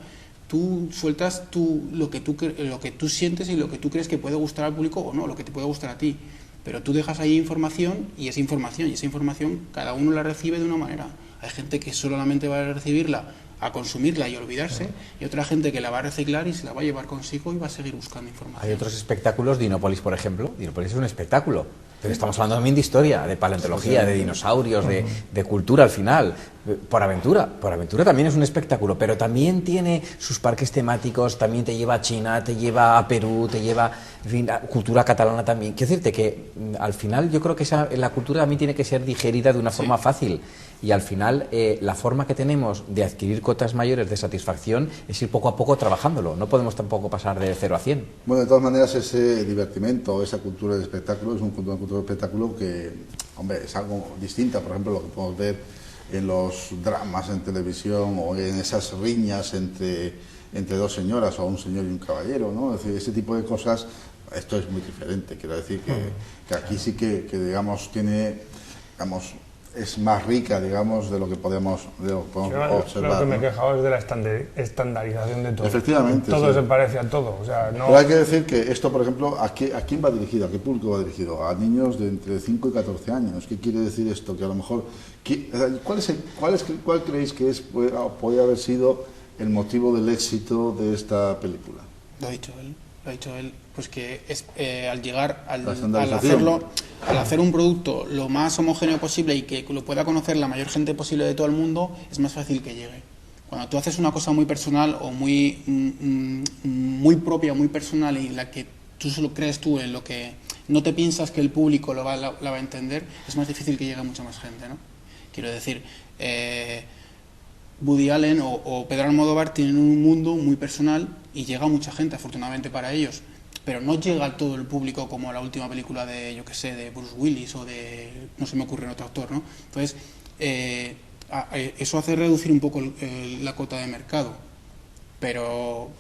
tú sueltas lo que tú sientes y lo que tú crees que puede gustar al público o no, lo que te puede gustar a ti. Pero tú dejas ahí información y esa información cada uno la recibe de una manera. Hay gente que solamente va a recibirla, a consumirla y olvidarse, y otra gente que la va a reciclar y se la va a llevar consigo y va a seguir buscando información. Hay otros espectáculos, Dinópolis, por ejemplo. Dinópolis es un espectáculo, pero estamos hablando también de historia, de paleontología, de dinosaurios, de cultura al final. Por Aventura también es un espectáculo, pero también tiene sus parques temáticos, también te lleva a China, te lleva a Perú, te lleva, en fin, a cultura catalana también. Quiero decirte que al final yo creo que la cultura también tiene que ser digerida de una forma fácil. Y al final la forma que tenemos de adquirir cotas mayores de satisfacción es ir poco a poco trabajándolo. No podemos tampoco pasar de 0 a 100. Bueno, de todas maneras, ese divertimento, esa cultura de espectáculo es una cultura de espectáculo que, hombre, es algo distinta. Por ejemplo, lo que podemos ver en los dramas en televisión o en esas riñas entre dos señoras o un señor y un caballero, ¿no? Es decir, ese tipo de cosas, esto es muy diferente. Quiero decir que aquí sí que digamos, tiene, digamos, es más rica, digamos, de lo que podemos observar. Lo que me he quejado es de la estandarización de todo. Efectivamente. Todo se parece a todo. O sea, no... Pero hay que decir que esto, por ejemplo, ¿a quién va dirigido? ¿A qué público va dirigido? A niños de entre 5 y 14 años. ¿Qué quiere decir esto? Que a lo mejor... ¿Cuál creéis que podría haber sido el motivo del éxito de esta película? Lo ha dicho él, pues que es, al hacer un producto lo más homogéneo posible y que lo pueda conocer la mayor gente posible de todo el mundo, es más fácil que llegue. Cuando tú haces una cosa muy personal o muy propia, muy personal, y la que tú solo crees tú, en lo que no te piensas que el público la va a entender, es más difícil que llegue a mucha más gente, ¿no? Quiero decir, Woody Allen o Pedro Almodóvar tienen un mundo muy personal y llega a mucha gente, afortunadamente para ellos. pero no llega a todo el público como la última película de, yo que sé, de Bruce Willis o de, no se me ocurre otro actor, ¿no? Entonces, eso hace reducir un poco la cuota de mercado, pero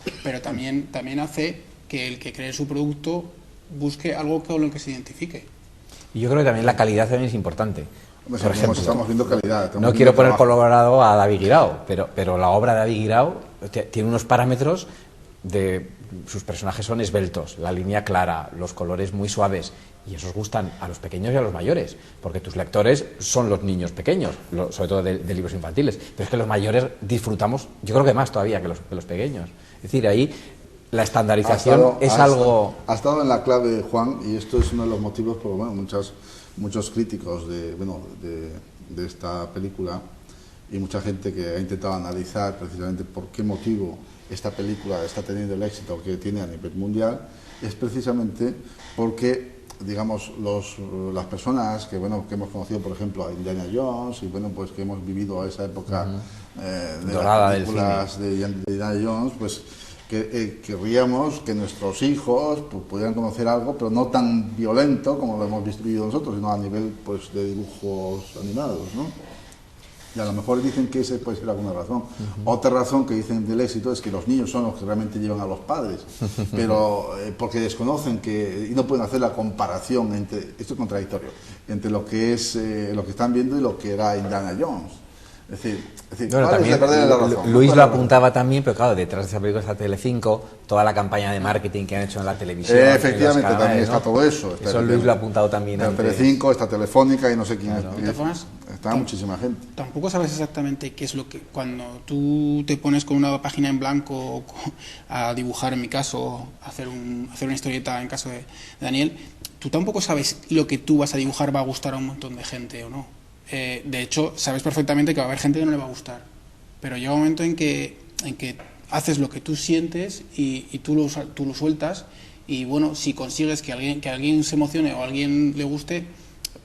también hace que el que cree su producto busque algo con lo que se identifique. Y yo creo que también la calidad también es importante. Hombre, Por ejemplo, estamos viendo calidad. No quiero poner colorado a David Guirao, pero la obra de David Guirao tiene unos parámetros de... Sus personajes son esbeltos, la línea clara, los colores muy suaves, y esos gustan a los pequeños y a los mayores, porque tus lectores son los niños pequeños, sobre todo de libros infantiles, pero es que los mayores disfrutamos, yo creo que más todavía que los pequeños. Es decir, ahí la estandarización Ha estado en la clave, Juan, y esto es uno de los motivos por bueno, muchos críticos de esta película y mucha gente que ha intentado analizar precisamente por qué motivo esta película está teniendo el éxito que tiene a nivel mundial, es precisamente porque, digamos, las personas que hemos conocido, por ejemplo, a Indiana Jones y pues que hemos vivido esa época de dorada las películas de Indiana Jones, pues querríamos que nuestros hijos pues, pudieran conocer algo, pero no tan violento como lo hemos vivido nosotros, sino a nivel pues de dibujos animados, ¿no? Y a lo mejor dicen que esa puede ser alguna razón. Otra razón que dicen del éxito es que los niños son los que realmente llevan a los padres, pero porque desconocen y no pueden hacer la comparación entre, esto es contradictorio, entre lo que es lo que están viendo y lo que era Indiana Jones. Es decir bueno, también, Luis lo apuntaba también, pero claro, detrás de esa película está Telecinco, toda la campaña de marketing que han hecho en la televisión. Efectivamente, canales, también ¿no? está todo eso. Eso Luis lo ha apuntado también. Está Telecinco, está Telefónica y no sé quién es. Está muchísima gente. Tampoco sabes exactamente qué es lo que... Cuando tú te pones con una página en blanco a dibujar, en mi caso, hacer una historieta en caso de Daniel, tú tampoco sabes lo que tú vas a dibujar va a gustar a un montón de gente o no. De hecho, sabes perfectamente que va a haber gente que no le va a gustar, pero llega un momento en que haces lo que tú sientes y tú lo sueltas, y bueno, si consigues que alguien se emocione o a alguien le guste,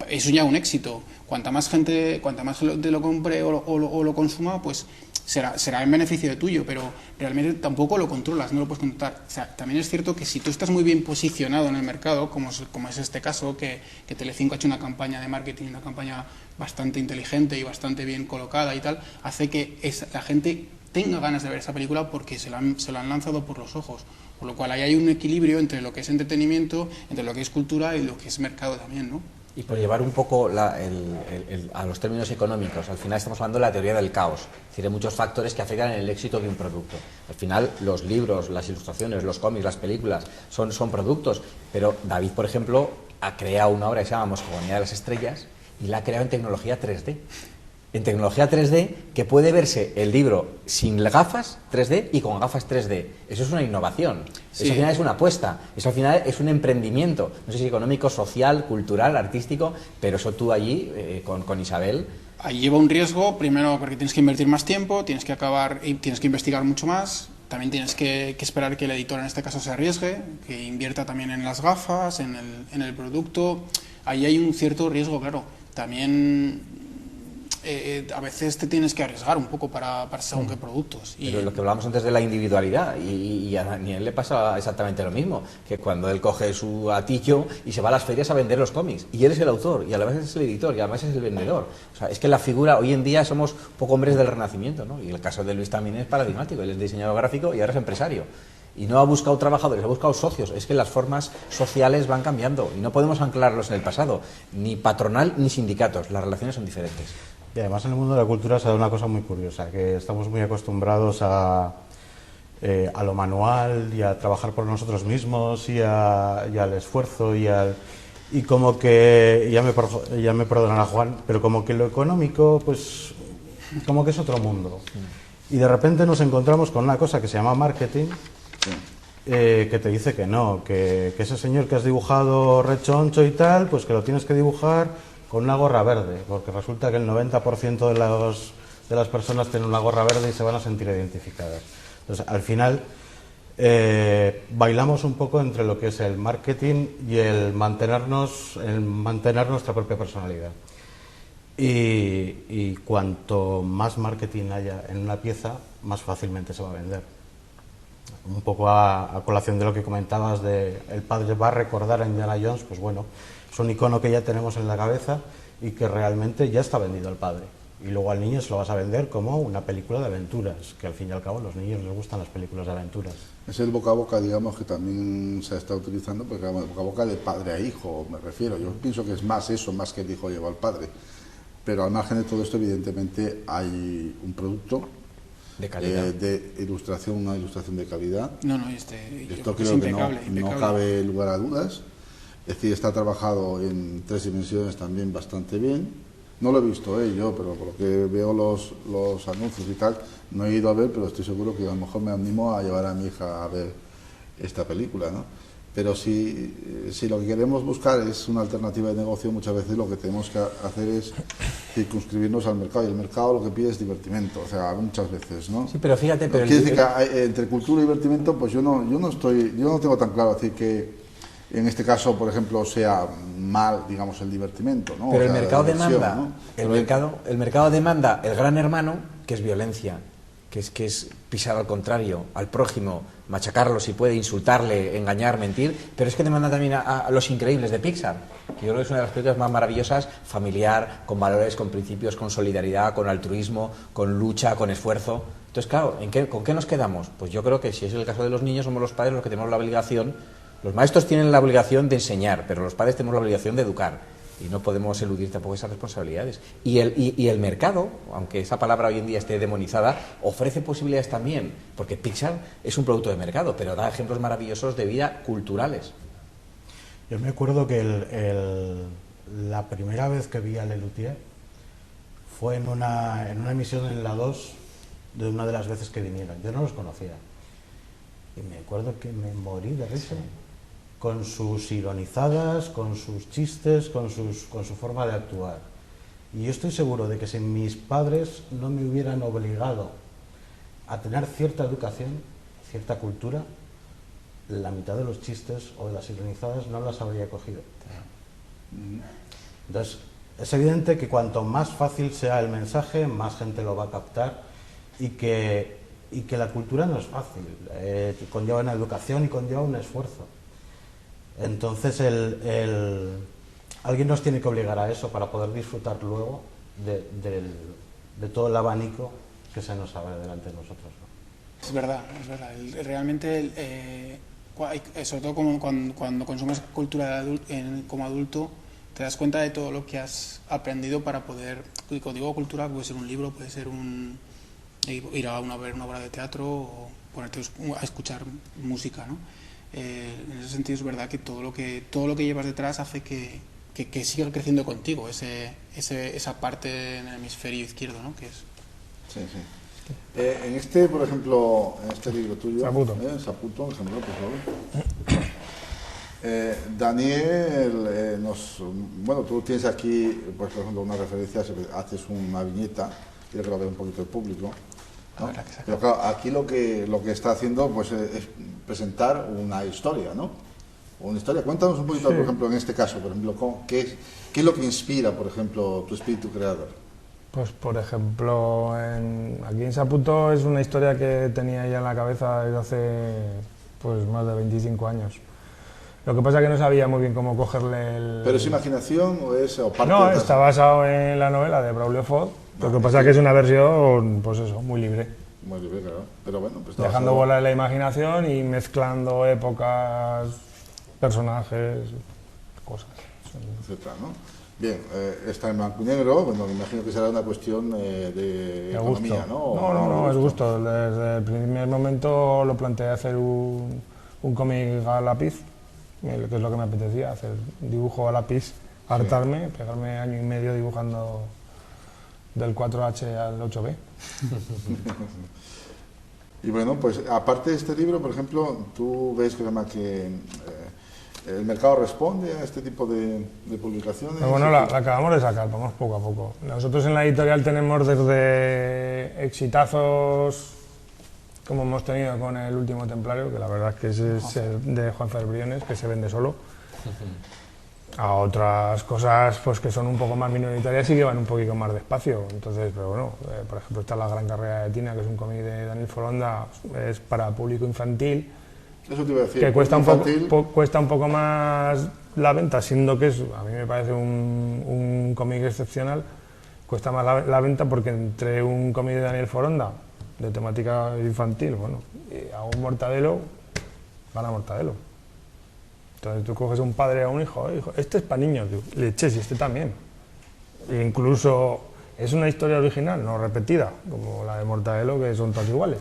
eso ya es un éxito. Cuanta más gente te lo compre o lo consuma, pues será en beneficio de tuyo, pero realmente tampoco lo controlas, no lo puedes controlar. O sea, también es cierto que si tú estás muy bien posicionado en el mercado, como es este caso, que Telecinco ha hecho una campaña de marketing, una campaña bastante inteligente y bastante bien colocada y tal, hace que la gente tenga ganas de ver esa película porque se la han lanzado por los ojos. Por lo cual ahí hay un equilibrio entre lo que es entretenimiento, entre lo que es cultura y lo que es mercado también, ¿no? Y por llevar un poco a los términos económicos, al final estamos hablando de la teoría del caos. Es decir, hay muchos factores que afectan en el éxito de un producto. Al final, los libros, las ilustraciones, los cómics, las películas son productos. Pero David, por ejemplo, ha creado una obra que se llama Moscogonía de las Estrellas y la ha creado en tecnología 3D. En tecnología 3D, que puede verse el libro sin gafas 3D y con gafas 3D. Eso es una innovación. Sí. Eso al final es una apuesta. Eso al final es un emprendimiento. No sé si económico, social, cultural, artístico, pero eso tú allí, con Isabel... Ahí lleva un riesgo, primero porque tienes que invertir más tiempo, tienes que tienes que investigar mucho más, también tienes que esperar que el editor en este caso se arriesgue, que invierta también en las gafas, en el producto. Ahí hay un cierto riesgo, claro. También... a veces te tienes que arriesgar un poco para según qué productos. Pero lo que hablábamos antes de la individualidad, y a Daniel le pasa exactamente lo mismo, que cuando él coge su atillo y se va a las ferias a vender los cómics, y él es el autor, y a la vez es el editor, y a la vez es el vendedor. O sea, es que la figura, hoy en día somos poco hombres del Renacimiento, ¿no? Y el caso de Luis también es paradigmático, él es diseñador gráfico y ahora es empresario. Y no ha buscado trabajadores, ha buscado socios. Es que las formas sociales van cambiando y no podemos anclarlos en el pasado, ni patronal ni sindicatos, las relaciones son diferentes. Y además en el mundo de la cultura se da una cosa muy curiosa, que estamos muy acostumbrados a lo manual y a trabajar por nosotros mismos y al esfuerzo y como que, ya me perdonará Juan, pero como que lo económico, pues como que es otro mundo. Y de repente nos encontramos con una cosa que se llama marketing, que te dice que no, que ese señor que has dibujado rechoncho y tal, pues que lo tienes que dibujar con una gorra verde, porque resulta que el 90% de las personas tienen una gorra verde y se van a sentir identificadas. Entonces, al final, bailamos un poco entre lo que es el marketing y el mantener nuestra propia personalidad. Y cuanto más marketing haya en una pieza, más fácilmente se va a vender. Un poco a colación de lo que comentabas de el padre va a recordar a Indiana Jones, pues bueno, es un icono que ya tenemos en la cabeza y que realmente ya está vendido al padre. Y luego al niño se lo vas a vender como una película de aventuras, que al fin y al cabo a los niños les gustan las películas de aventuras. Es el boca a boca, digamos, que también se está utilizando, porque el boca a boca de padre a hijo, me refiero. Yo pienso que es más eso, más que el hijo lleva al padre. Pero al margen de todo esto, evidentemente, hay un producto de calidad, de ilustración, una ilustración de calidad. creo Esto que creo que impecable. No cabe lugar a dudas. Es decir, está trabajado en 3 dimensiones también bastante bien. No lo he visto yo, pero por lo que veo los anuncios y tal, no he ido a ver, pero estoy seguro que a lo mejor me animo a llevar a mi hija a ver esta película, ¿no? Pero si lo que queremos buscar es una alternativa de negocio, muchas veces lo que tenemos que hacer es circunscribirnos al mercado, y el mercado lo que pide es divertimento, o sea, muchas veces, ¿no? Sí, pero fíjate... Quiere decir que entre cultura y divertimento, pues yo no tengo tan claro decir que en este caso, por ejemplo, sea mal, digamos, el divertimento, ¿no? Pero o sea, el mercado diversión, demanda, ¿no? el mercado demanda el gran hermano, que es violencia, que es pisar al contrario, al prójimo, machacarlo si puede, insultarle, engañar, mentir, pero es que demanda también a Los Increíbles de Pixar, que yo creo que es una de las películas más maravillosas, familiar, con valores, con principios, con solidaridad, con altruismo, con lucha, con esfuerzo. Entonces, claro, ¿con qué nos quedamos? Pues yo creo que si es el caso de los niños, somos los padres los que tenemos la obligación. Los maestros tienen la obligación de enseñar, pero los padres tenemos la obligación de educar y no podemos eludir tampoco esas responsabilidades. Y el mercado, aunque esa palabra hoy en día esté demonizada, ofrece posibilidades también, porque Pixar es un producto de mercado, pero da ejemplos maravillosos de vida culturales. Yo me acuerdo que la primera vez que vi a Lelutier fue en una emisión en la 2 de una de las veces que vinieron. Yo no los conocía. Y me acuerdo que me morí de risa. Con sus ironizadas, con sus chistes, con su forma de actuar. Y yo estoy seguro de que si mis padres no me hubieran obligado a tener cierta educación, cierta cultura, la mitad de los chistes o de las ironizadas no las habría cogido. Entonces, es evidente que cuanto más fácil sea el mensaje, más gente lo va a captar y que la cultura no es fácil, conlleva una educación y conlleva un esfuerzo. Entonces alguien nos tiene que obligar a eso para poder disfrutar luego de todo el abanico que se nos abre delante de nosotros, ¿no? Es verdad. Realmente, sobre todo cuando consumes cultura como adulto, te das cuenta de todo lo que has aprendido para poder, cuando digo cultura, puede ser un libro, puede ser ir a ver una obra de teatro o ponerte a escuchar música, ¿no? En ese sentido es verdad que todo lo que llevas detrás hace que siga creciendo contigo esa parte en el hemisferio izquierdo, ¿no? Que es... Sí. En este, por ejemplo, en este libro tuyo, Saputo, ejemplo, por favor. Daniel, tú tienes aquí, pues, por ejemplo, una referencia, haces una viñeta, quiero que lo vea un poquito el público, ¿no? Pero claro, aquí lo que está haciendo, pues, es presentar una historia, ¿no? Una historia. Cuéntanos un poquito, por ejemplo, en este caso, por ejemplo, ¿qué es lo que inspira, por ejemplo, tu espíritu creador? Pues, por ejemplo, aquí en Saputo es una historia que tenía ya en la cabeza desde hace pues más de 25 años. Lo que pasa es que no sabía muy bien cómo cogerle el... ¿Pero es imaginación o es parte? No, está basado en la novela de Braulio Ford. Lo que pasa es que es una versión, pues eso, muy libre. Muy libre, claro. Pero bueno, pues dejando volar la imaginación y mezclando épocas, personajes, cosas. Etcétera, ¿no? Bien, está en blanco y negro, bueno, me imagino que será una cuestión de economía, ¿no? No, es gusto. Desde el primer momento lo planteé hacer un cómic a lápiz, que es lo que me apetecía, hacer dibujo a lápiz, hartarme, pegarme año y medio dibujando del 4H al 8B. Y bueno, pues aparte de este libro, por ejemplo, tú ves que el mercado responde a este tipo de publicaciones. Pero bueno, la acabamos de sacar, vamos poco a poco. Nosotros en la editorial tenemos desde exitazos como hemos tenido con El último templario, que la verdad es que es de Juan Fer Briones, que se vende solo. a otras cosas pues que son un poco más minoritarias y que van un poquito más despacio. Entonces, pero bueno, por ejemplo está La Gran Carrera de Tina, que es un cómic de Daniel Foronda, es para público infantil. Eso te iba a decir, que cuesta un poco más la venta, siendo que a mí me parece un cómic excepcional. Cuesta más la venta porque entre un cómic de Daniel Foronda de temática infantil, bueno, y a un Mortadelo, gana Mortadelo. Entonces tú coges a un padre a un hijo, este es para niños, leches, y este también. E incluso es una historia original, no repetida, como la de Mortadelo, que son todas iguales.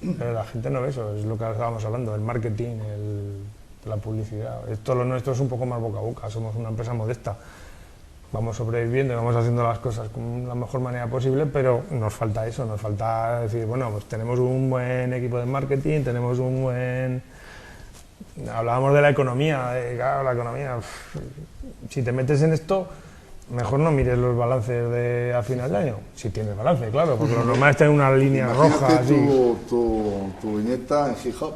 Pero la gente no ve eso, es lo que estábamos hablando, el marketing, la publicidad. Esto lo nuestro es un poco más boca a boca, somos una empresa modesta. Vamos sobreviviendo y vamos haciendo las cosas con la mejor manera posible, pero nos falta eso, nos falta decir, bueno, pues tenemos un buen equipo de marketing, tenemos un buen... Hablábamos de la economía, claro, la economía, si te metes en esto, mejor no mires los balances a final de año, si tienes balance, claro, porque lo normal es tener una línea roja. Imagínate tu viñeta en hip hop.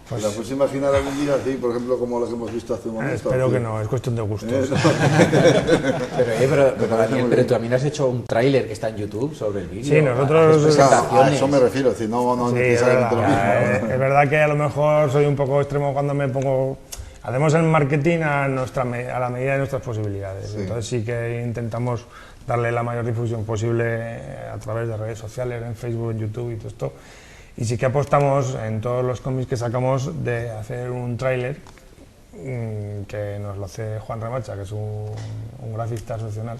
Pues, ¿la puedes imaginar algún día así, por ejemplo, como lo que hemos visto hace un momento? Espero que no, es cuestión de gustos. Pero tú también has hecho un tráiler que está en YouTube sobre el vídeo. Sí, nosotros... A eso me refiero, es decir, no sí, necesariamente lo mismo. Es verdad que a lo mejor soy un poco extremo cuando me pongo... Hacemos el marketing a la medida de nuestras posibilidades. Sí. Entonces sí que intentamos darle la mayor difusión posible a través de redes sociales, en Facebook, en YouTube y todo esto. Y sí que apostamos en todos los cómics que sacamos de hacer un tráiler que nos lo hace Juan Remacha, que es un grafista excepcional.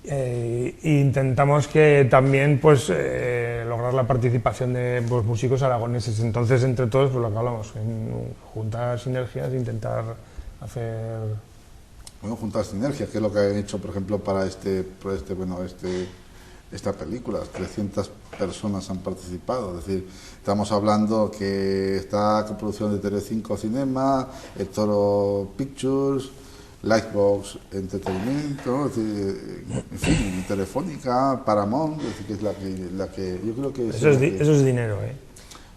E intentamos que también pues lograr la participación de pues, músicos aragoneses. Entonces, entre todos, pues lo que hablamos, juntar sinergias, intentar hacer... Bueno, juntar sinergias, que es lo que han hecho, por ejemplo, para esta película. 300 personas han participado, es decir, estamos hablando que está con producción de Telecinco Cinema, El Toro Pictures, Lightbox Entertainment, ¿no? Es decir, en fin, Telefónica, Paramount, es decir, que es la que yo creo que... Eso es dinero,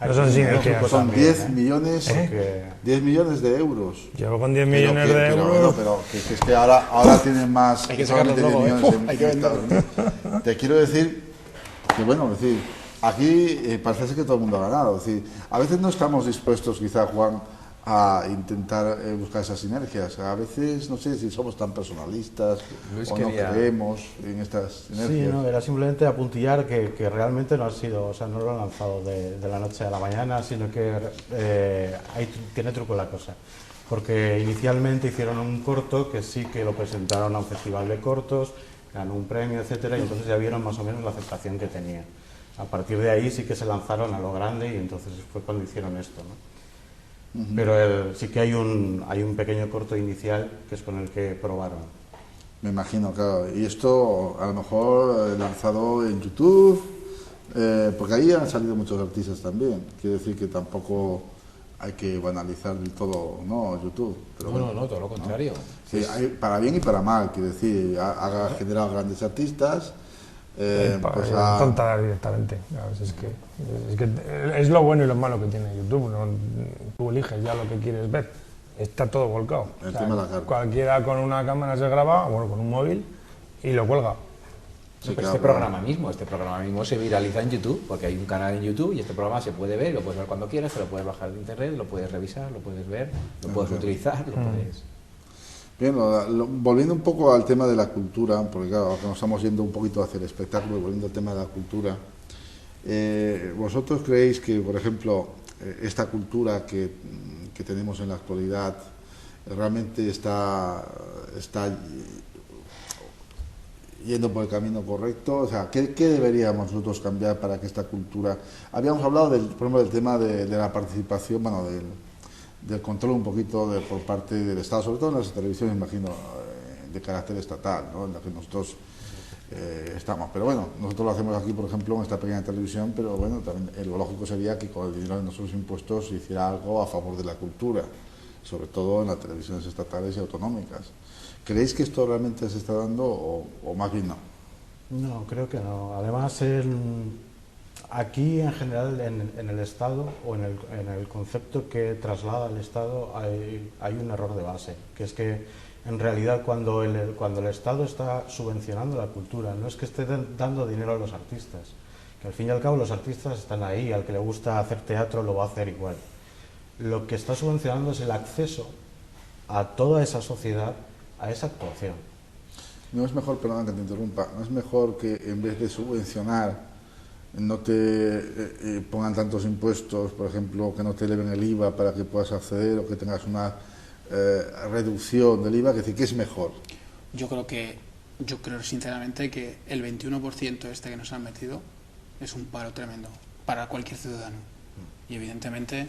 No son sinergias. Son 10 millones, 10 millones de euros. Llevo con 10 millones de euros. Pero que es que ahora tienen más. Hay que sacarlos luego, hay que venderlos. Te quiero decir que, bueno, es decir, aquí parece que todo el mundo ha ganado. Es decir, a veces no estamos dispuestos, quizá, Juan, a intentar buscar esas sinergias. A veces, no sé si somos tan personalistas o no creemos en estas sinergias. Sí, no, era simplemente apuntillar que realmente no ha sido, o sea, no lo han lanzado de la noche a la mañana, sino que tiene truco la cosa. Porque inicialmente hicieron un corto que sí que lo presentaron a un festival de cortos, ganó un premio, etcétera, y entonces ya vieron más o menos la aceptación que tenía. A partir de ahí sí que se lanzaron a lo grande y entonces fue cuando hicieron esto, ¿no? Pero sí que hay un pequeño corto inicial que es con el que probaron. Me imagino, claro. Y esto a lo mejor lanzado en YouTube, porque ahí han salido muchos artistas también. Quiere decir que tampoco hay que banalizar del todo, ¿no? YouTube. Pero no, todo lo contrario. ¿no? Sí, hay para bien y para mal, quiere decir, ha generado grandes artistas. Tonta directamente. Es que es lo bueno y lo malo que tiene YouTube, ¿no? Tú eliges ya lo que quieres ver, está todo volcado. O sea, cualquiera con una cámara se graba, bueno, con un móvil y lo cuelga. Sí, pero este programa mismo se viraliza en YouTube, porque hay un canal en YouTube y este programa se puede ver, lo puedes ver cuando quieras, te lo puedes bajar de internet, lo puedes revisar, lo puedes ver, lo puedes utilizar, lo puedes... Bien, volviendo un poco al tema de la cultura, porque claro, nos estamos yendo un poquito hacia el espectáculo y volviendo al tema de la cultura, ¿vosotros creéis que, por ejemplo, esta cultura que tenemos en la actualidad realmente está yendo por el camino correcto? O sea, ¿qué deberíamos nosotros cambiar para que esta cultura... Habíamos hablado, por ejemplo, del tema de la participación, bueno, del control un poquito por parte del Estado, sobre todo en las televisiones, imagino, de carácter estatal, ¿no? En la que nosotros estamos. Pero bueno, nosotros lo hacemos aquí, por ejemplo, en esta pequeña televisión, pero bueno, también lo lógico sería que con el dinero de nuestros impuestos se hiciera algo a favor de la cultura, sobre todo en las televisiones estatales y autonómicas. ¿Creéis que esto realmente se está dando o más bien no? No, creo que no. Además, Aquí, en general, en el Estado o en el concepto que traslada el Estado hay un error de base, que es que en realidad cuando el Estado está subvencionando la cultura, no es que esté dando dinero a los artistas, que al fin y al cabo los artistas están ahí, al que le gusta hacer teatro lo va a hacer igual. Lo que está subvencionando es el acceso a toda esa sociedad a esa actuación. No es mejor, perdón que te interrumpa, no es mejor que en vez de subvencionar no te pongan tantos impuestos, por ejemplo, que no te eleven el IVA para que puedas acceder, o que tengas una reducción del IVA, que decir, ¿qué es mejor? Yo creo sinceramente que el 21% este que nos han metido es un paro tremendo para cualquier ciudadano. Y evidentemente,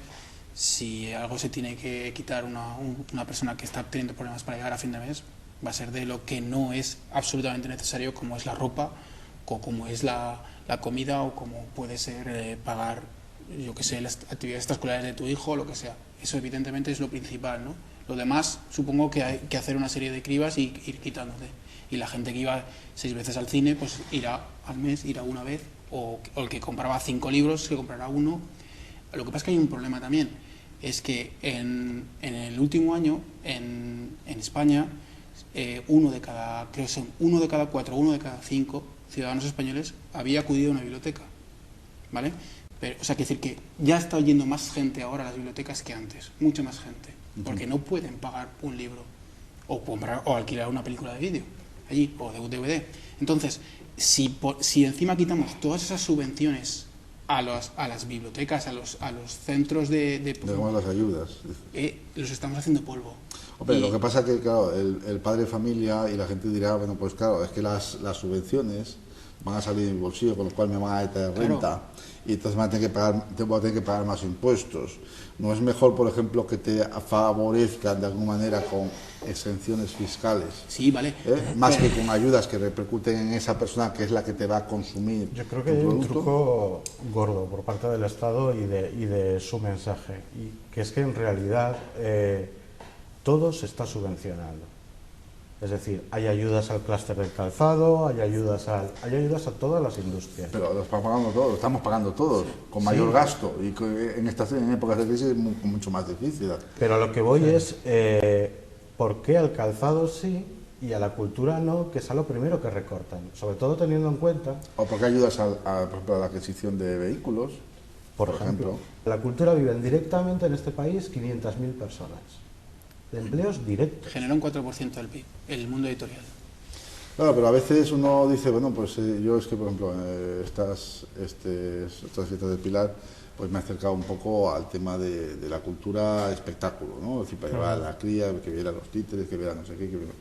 si algo se tiene que quitar una persona que está teniendo problemas para llegar a fin de mes, va a ser de lo que no es absolutamente necesario, como es la ropa, o como es la comida, o como puede ser pagar, yo que sé, las actividades extraescolares de tu hijo, o lo que sea. Eso evidentemente es lo principal, ¿no? Lo demás, supongo que hay que hacer una serie de cribas y ir quitándote. Y la gente que iba 6 veces al cine, pues irá al mes, irá una vez, o el que compraba 5 libros, que comprará uno. Lo que pasa es que hay un problema también, es que en el último año, en España, uno de cada 4, uno de cada 5 ciudadanos españoles había acudido a una biblioteca, ¿vale? Pero, o sea, quiere decir que ya está yendo más gente ahora a las bibliotecas que antes, mucha más gente, porque no pueden pagar un libro o comprar o alquilar una película de vídeo allí, o de DVD. Entonces, si encima quitamos todas esas subvenciones a las bibliotecas, a los centros digamos, las ayudas, los estamos haciendo polvo. Hombre, lo que pasa es que, claro, el padre de familia y la gente dirá, bueno, pues claro, es que las subvenciones van a salir de mi bolsillo, con lo cual me van a meter renta, claro, y entonces voy a tener que pagar más impuestos. ¿No es mejor, por ejemplo, que te favorezcan de alguna manera con exenciones fiscales? Sí, vale. Más que con ayudas que repercuten en esa persona que es la que te va a consumir. Yo creo que hay un truco gordo por parte del Estado y de su mensaje, y que es que en realidad todo se está subvencionando. Es decir, hay ayudas al clúster del calzado, hay ayudas a todas las industrias. Pero lo estamos pagando todos, con mayor gasto, y en épocas de crisis es mucho más difícil. Pero a lo que voy es, ¿por qué al calzado sí y a la cultura no, que es a lo primero que recortan? Sobre todo teniendo en cuenta... ¿O por qué ayudas por ejemplo, a la adquisición de vehículos? Por ejemplo. La cultura viven directamente en este país 500.000 personas. De empleos directos. Genera un 4% del PIB, el mundo editorial. Claro, pero a veces uno dice, bueno, pues yo es que, por ejemplo, estas fiestas del Pilar, pues me he acercado un poco al tema de la cultura espectáculo, ¿no? Es decir, para llevar a la cría, que viera los títeres, que viera no sé qué, que viera...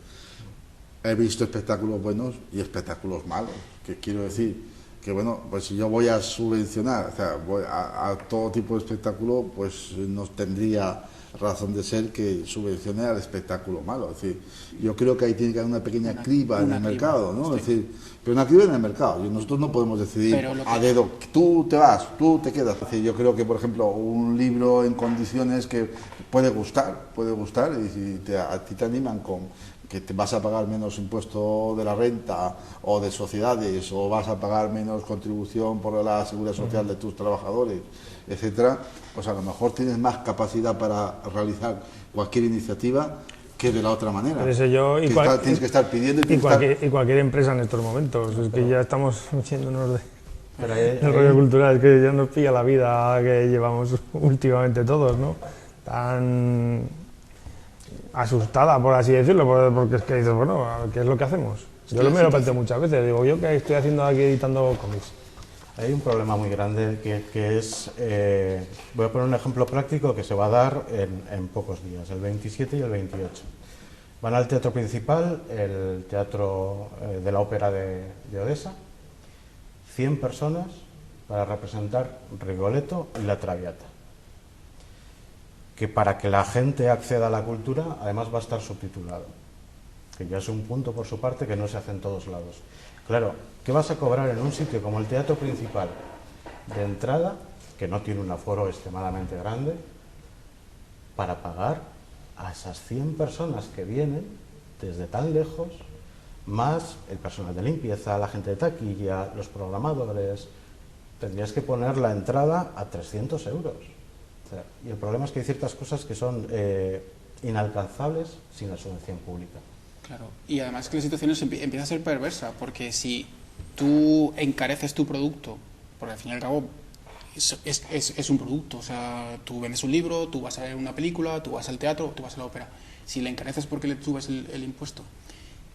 He visto espectáculos buenos y espectáculos malos, que quiero decir que, bueno, pues si yo voy a subvencionar, o sea, voy a todo tipo de espectáculo, pues no tendría razón de ser que subvencione al espectáculo malo. Es decir, yo creo que ahí tiene que haber una pequeña criba en el mercado, ¿no? Es decir, pero una criba en el mercado, y nosotros no podemos decidir a dedo, tú te vas, tú te quedas. Es decir, yo creo que, por ejemplo, un libro en condiciones que puede gustar, y si a ti te animan con que te vas a pagar menos impuesto de la renta o de sociedades, o vas a pagar menos contribución por la seguridad social de tus trabajadores, etcétera, pues a lo mejor tienes más capacidad para realizar cualquier iniciativa que de la otra manera. Tienes que estar pidiendo y cualquier empresa en estos momentos. Es que ya estamos yéndonos del rollo cultural, es que ya nos pilla la vida que llevamos últimamente todos, ¿no? Tan asustada, por así decirlo, porque es que dices, bueno, ¿qué es lo que hacemos? Yo me lo planteo muchas veces, digo, ¿yo qué estoy haciendo aquí editando cómics? Hay un problema muy grande que es, voy a poner un ejemplo práctico que se va a dar en pocos días, el 27 y el 28. Van al teatro principal, el teatro de la ópera de Odessa, 100 personas para representar Rigoletto y la Traviata. Que para que la gente acceda a la cultura, además va a estar subtitulado, que ya es un punto por su parte que no se hace en todos lados. Claro, ¿qué vas a cobrar en un sitio como el teatro principal de entrada, que no tiene un aforo extremadamente grande, para pagar a esas 100 personas que vienen desde tan lejos, más el personal de limpieza, la gente de taquilla, los programadores? tendrías que poner la entrada a 300 euros. O sea, y el problema es que hay ciertas cosas que son inalcanzables sin la subvención pública. Claro, y además que la situación empieza a ser perversa, porque si tú encareces tu producto, porque al fin y al cabo es un producto, o sea, tú vendes un libro, tú vas a ver una película, tú vas al teatro, tú vas a la ópera. Si le encareces porque le subes el impuesto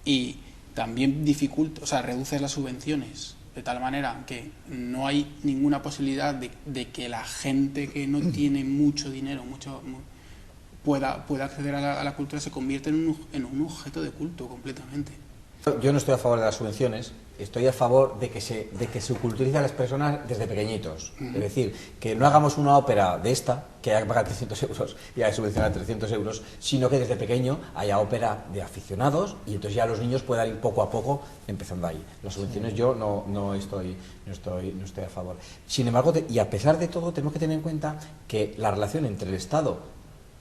y también reduces las subvenciones de tal manera que no hay ninguna posibilidad de que la gente que no tiene mucho dinero pueda acceder a la cultura, se convierte en un objeto de culto completamente. Yo no estoy a favor de las subvenciones, estoy a favor de que se culturice a las personas desde pequeñitos. Es decir, que no hagamos una ópera de esta, que haya que pagar 300 euros y haya que subvencionar 300 euros, sino que desde pequeño haya ópera de aficionados y entonces ya los niños puedan ir poco a poco empezando ahí. Las subvenciones yo no estoy a favor. Sin embargo, y a pesar de todo, tenemos que tener en cuenta que la relación entre el Estado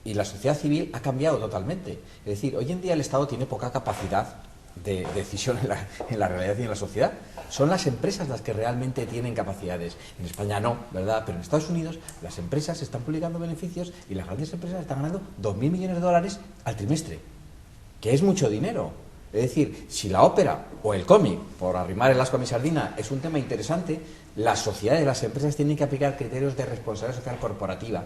y la sociedad civil ha cambiado totalmente. Es decir, hoy en día el Estado tiene poca capacidad de decisión en la realidad y en la sociedad. Son las empresas las que realmente tienen capacidades. En España no, ¿verdad? Pero en Estados Unidos las empresas están publicando beneficios y las grandes empresas están ganando 2.000 millones de dólares al trimestre, que es mucho dinero. Es decir, si la ópera o el cómic, por arrimar el asco a mi sardina, es un tema interesante, las sociedades, las empresas tienen que aplicar criterios de responsabilidad social corporativa,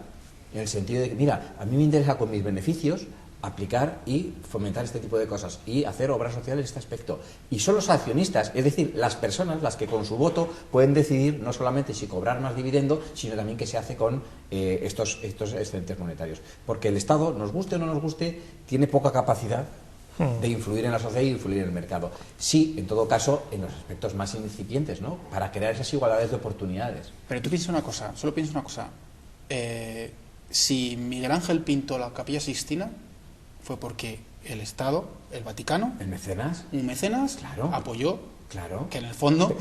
en el sentido de que, mira, a mí me interesa con mis beneficios aplicar y fomentar este tipo de cosas y hacer obras sociales en este aspecto. Y son los accionistas, es decir, las personas las que con su voto pueden decidir no solamente si cobrar más dividendo, sino también qué se hace con estos excedentes monetarios. Porque el Estado, nos guste o no nos guste, tiene poca capacidad de influir en la sociedad y influir en el mercado. Sí, en todo caso, en los aspectos más incipientes, ¿no? Para crear esas igualdades de oportunidades. Pero tú piensas una cosa, solo piensa una cosa. Si Miguel Ángel pintó la Capilla Sixtina, fue porque el Estado, el Vaticano, un mecenas, claro, apoyó, claro, que en el fondo...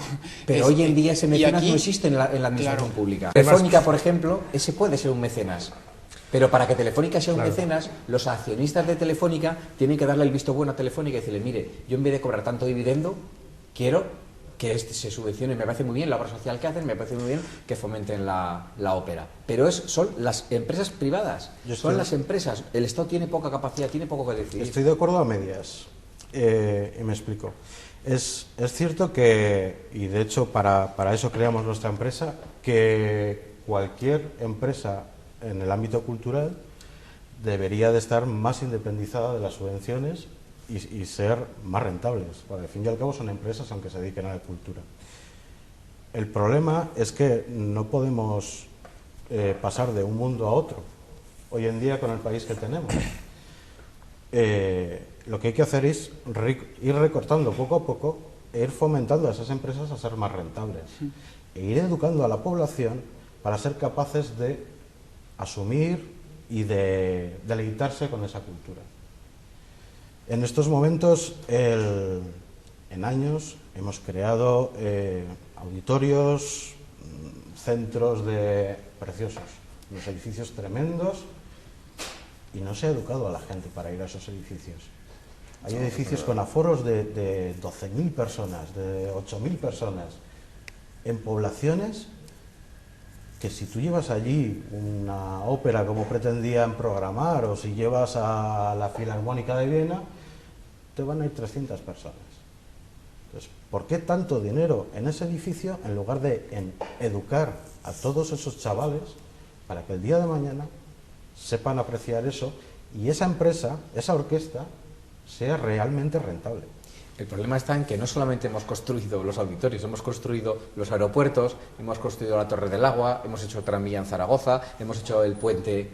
Pero hoy en día ese mecenas no existe en la administración pública. Telefónica, por ejemplo, ese puede ser un mecenas. Pero para que Telefónica sea un mecenas, los accionistas de Telefónica tienen que darle el visto bueno a Telefónica y decirle, mire, yo en vez de cobrar tanto dividendo, quiero que se subvencione, me parece muy bien la obra social que hacen, me parece muy bien que fomenten la ópera. Pero son las empresas privadas, son las empresas. El Estado tiene poca capacidad, tiene poco que decidir. Estoy de acuerdo a medias, y me explico. Es cierto que, y de hecho para eso creamos nuestra empresa, que cualquier empresa en el ámbito cultural debería de estar más independizada de las subvenciones y ser más rentables, porque al fin y al cabo son empresas aunque se dediquen a la cultura. El problema es que no podemos pasar de un mundo a otro hoy en día con el país que tenemos. Lo que hay que hacer es ir recortando poco a poco e ir fomentando a esas empresas a ser más rentables e ir educando a la población para ser capaces de asumir y de deleitarse con esa cultura. En estos momentos, en años, hemos creado auditorios, centros preciosos, unos edificios tremendos, y no se ha educado a la gente para ir a esos edificios. Hay edificios con aforos de 12.000 personas, de 8.000 personas, en poblaciones que si tú llevas allí una ópera como pretendían programar, o si llevas a la Filarmónica de Viena, te van a ir 300 personas. Entonces, ¿por qué tanto dinero en ese edificio en lugar de educar a todos esos chavales para que el día de mañana sepan apreciar eso y esa empresa, esa orquesta, sea realmente rentable? El problema está en que no solamente hemos construido los auditorios, hemos construido los aeropuertos, hemos construido la Torre del Agua, hemos hecho tranvía en Zaragoza, hemos hecho el puente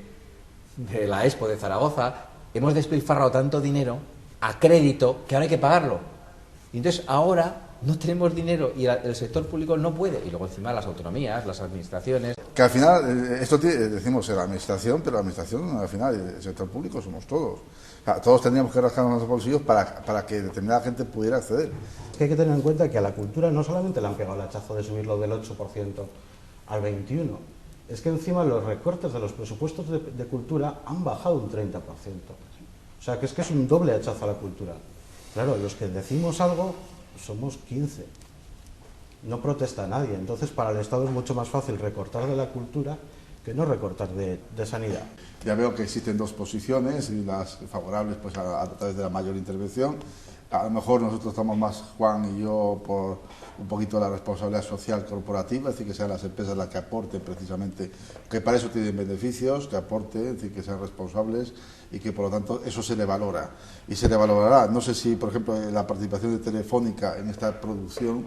de la Expo de Zaragoza, hemos despilfarrado tanto dinero a crédito que ahora hay que pagarlo. Y entonces ahora no tenemos dinero y el sector público no puede. Y luego encima las autonomías, las administraciones. Que al final, esto decimos la administración, pero la administración al final, el sector público somos todos. O sea, todos tendríamos que rascarnos los bolsillos para que determinada gente pudiera acceder. Es que hay que tener en cuenta que a la cultura no solamente le han pegado el hachazo de subirlo del 8% al 21%, es que encima los recortes de los presupuestos de cultura han bajado un 30%. O sea, que es un doble hachazo a la cultura. Claro, los que decimos algo somos 15. no protesta nadie. Entonces, para el Estado es mucho más fácil recortar de la cultura que no recortar de sanidad. Ya veo que existen dos posiciones, y las favorables pues a través de la mayor intervención. A lo mejor nosotros estamos más, Juan y yo, por un poquito la responsabilidad social corporativa, es decir, que sean las empresas las que aporten precisamente, que para eso tienen beneficios, que aporten, es decir, que sean responsables y que por lo tanto eso se le valora. Y se le valorará. No sé si, por ejemplo, la participación de Telefónica en esta producción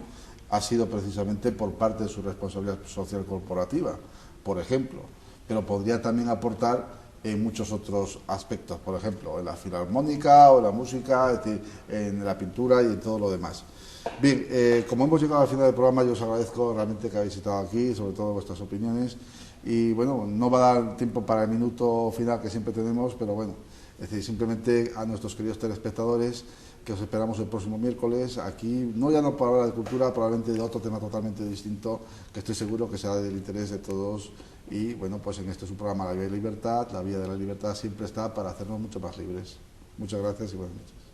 ha sido precisamente por parte de su responsabilidad social corporativa, por ejemplo, pero podría también aportar en muchos otros aspectos, por ejemplo, en la filarmónica o en la música, es decir, en la pintura y en todo lo demás. Bien, como hemos llegado al final del programa, yo os agradezco realmente que habéis estado aquí, sobre todo vuestras opiniones, y bueno, no va a dar tiempo para el minuto final que siempre tenemos, pero bueno, es decir, simplemente a nuestros queridos telespectadores, que os esperamos el próximo miércoles, aquí, no ya no para hablar de cultura, probablemente de otro tema totalmente distinto, que estoy seguro que será del interés de todos. Y bueno, pues en este es un programa La Vía de la Libertad. La Vía de la Libertad siempre está para hacernos mucho más libres. Muchas gracias y buenas noches.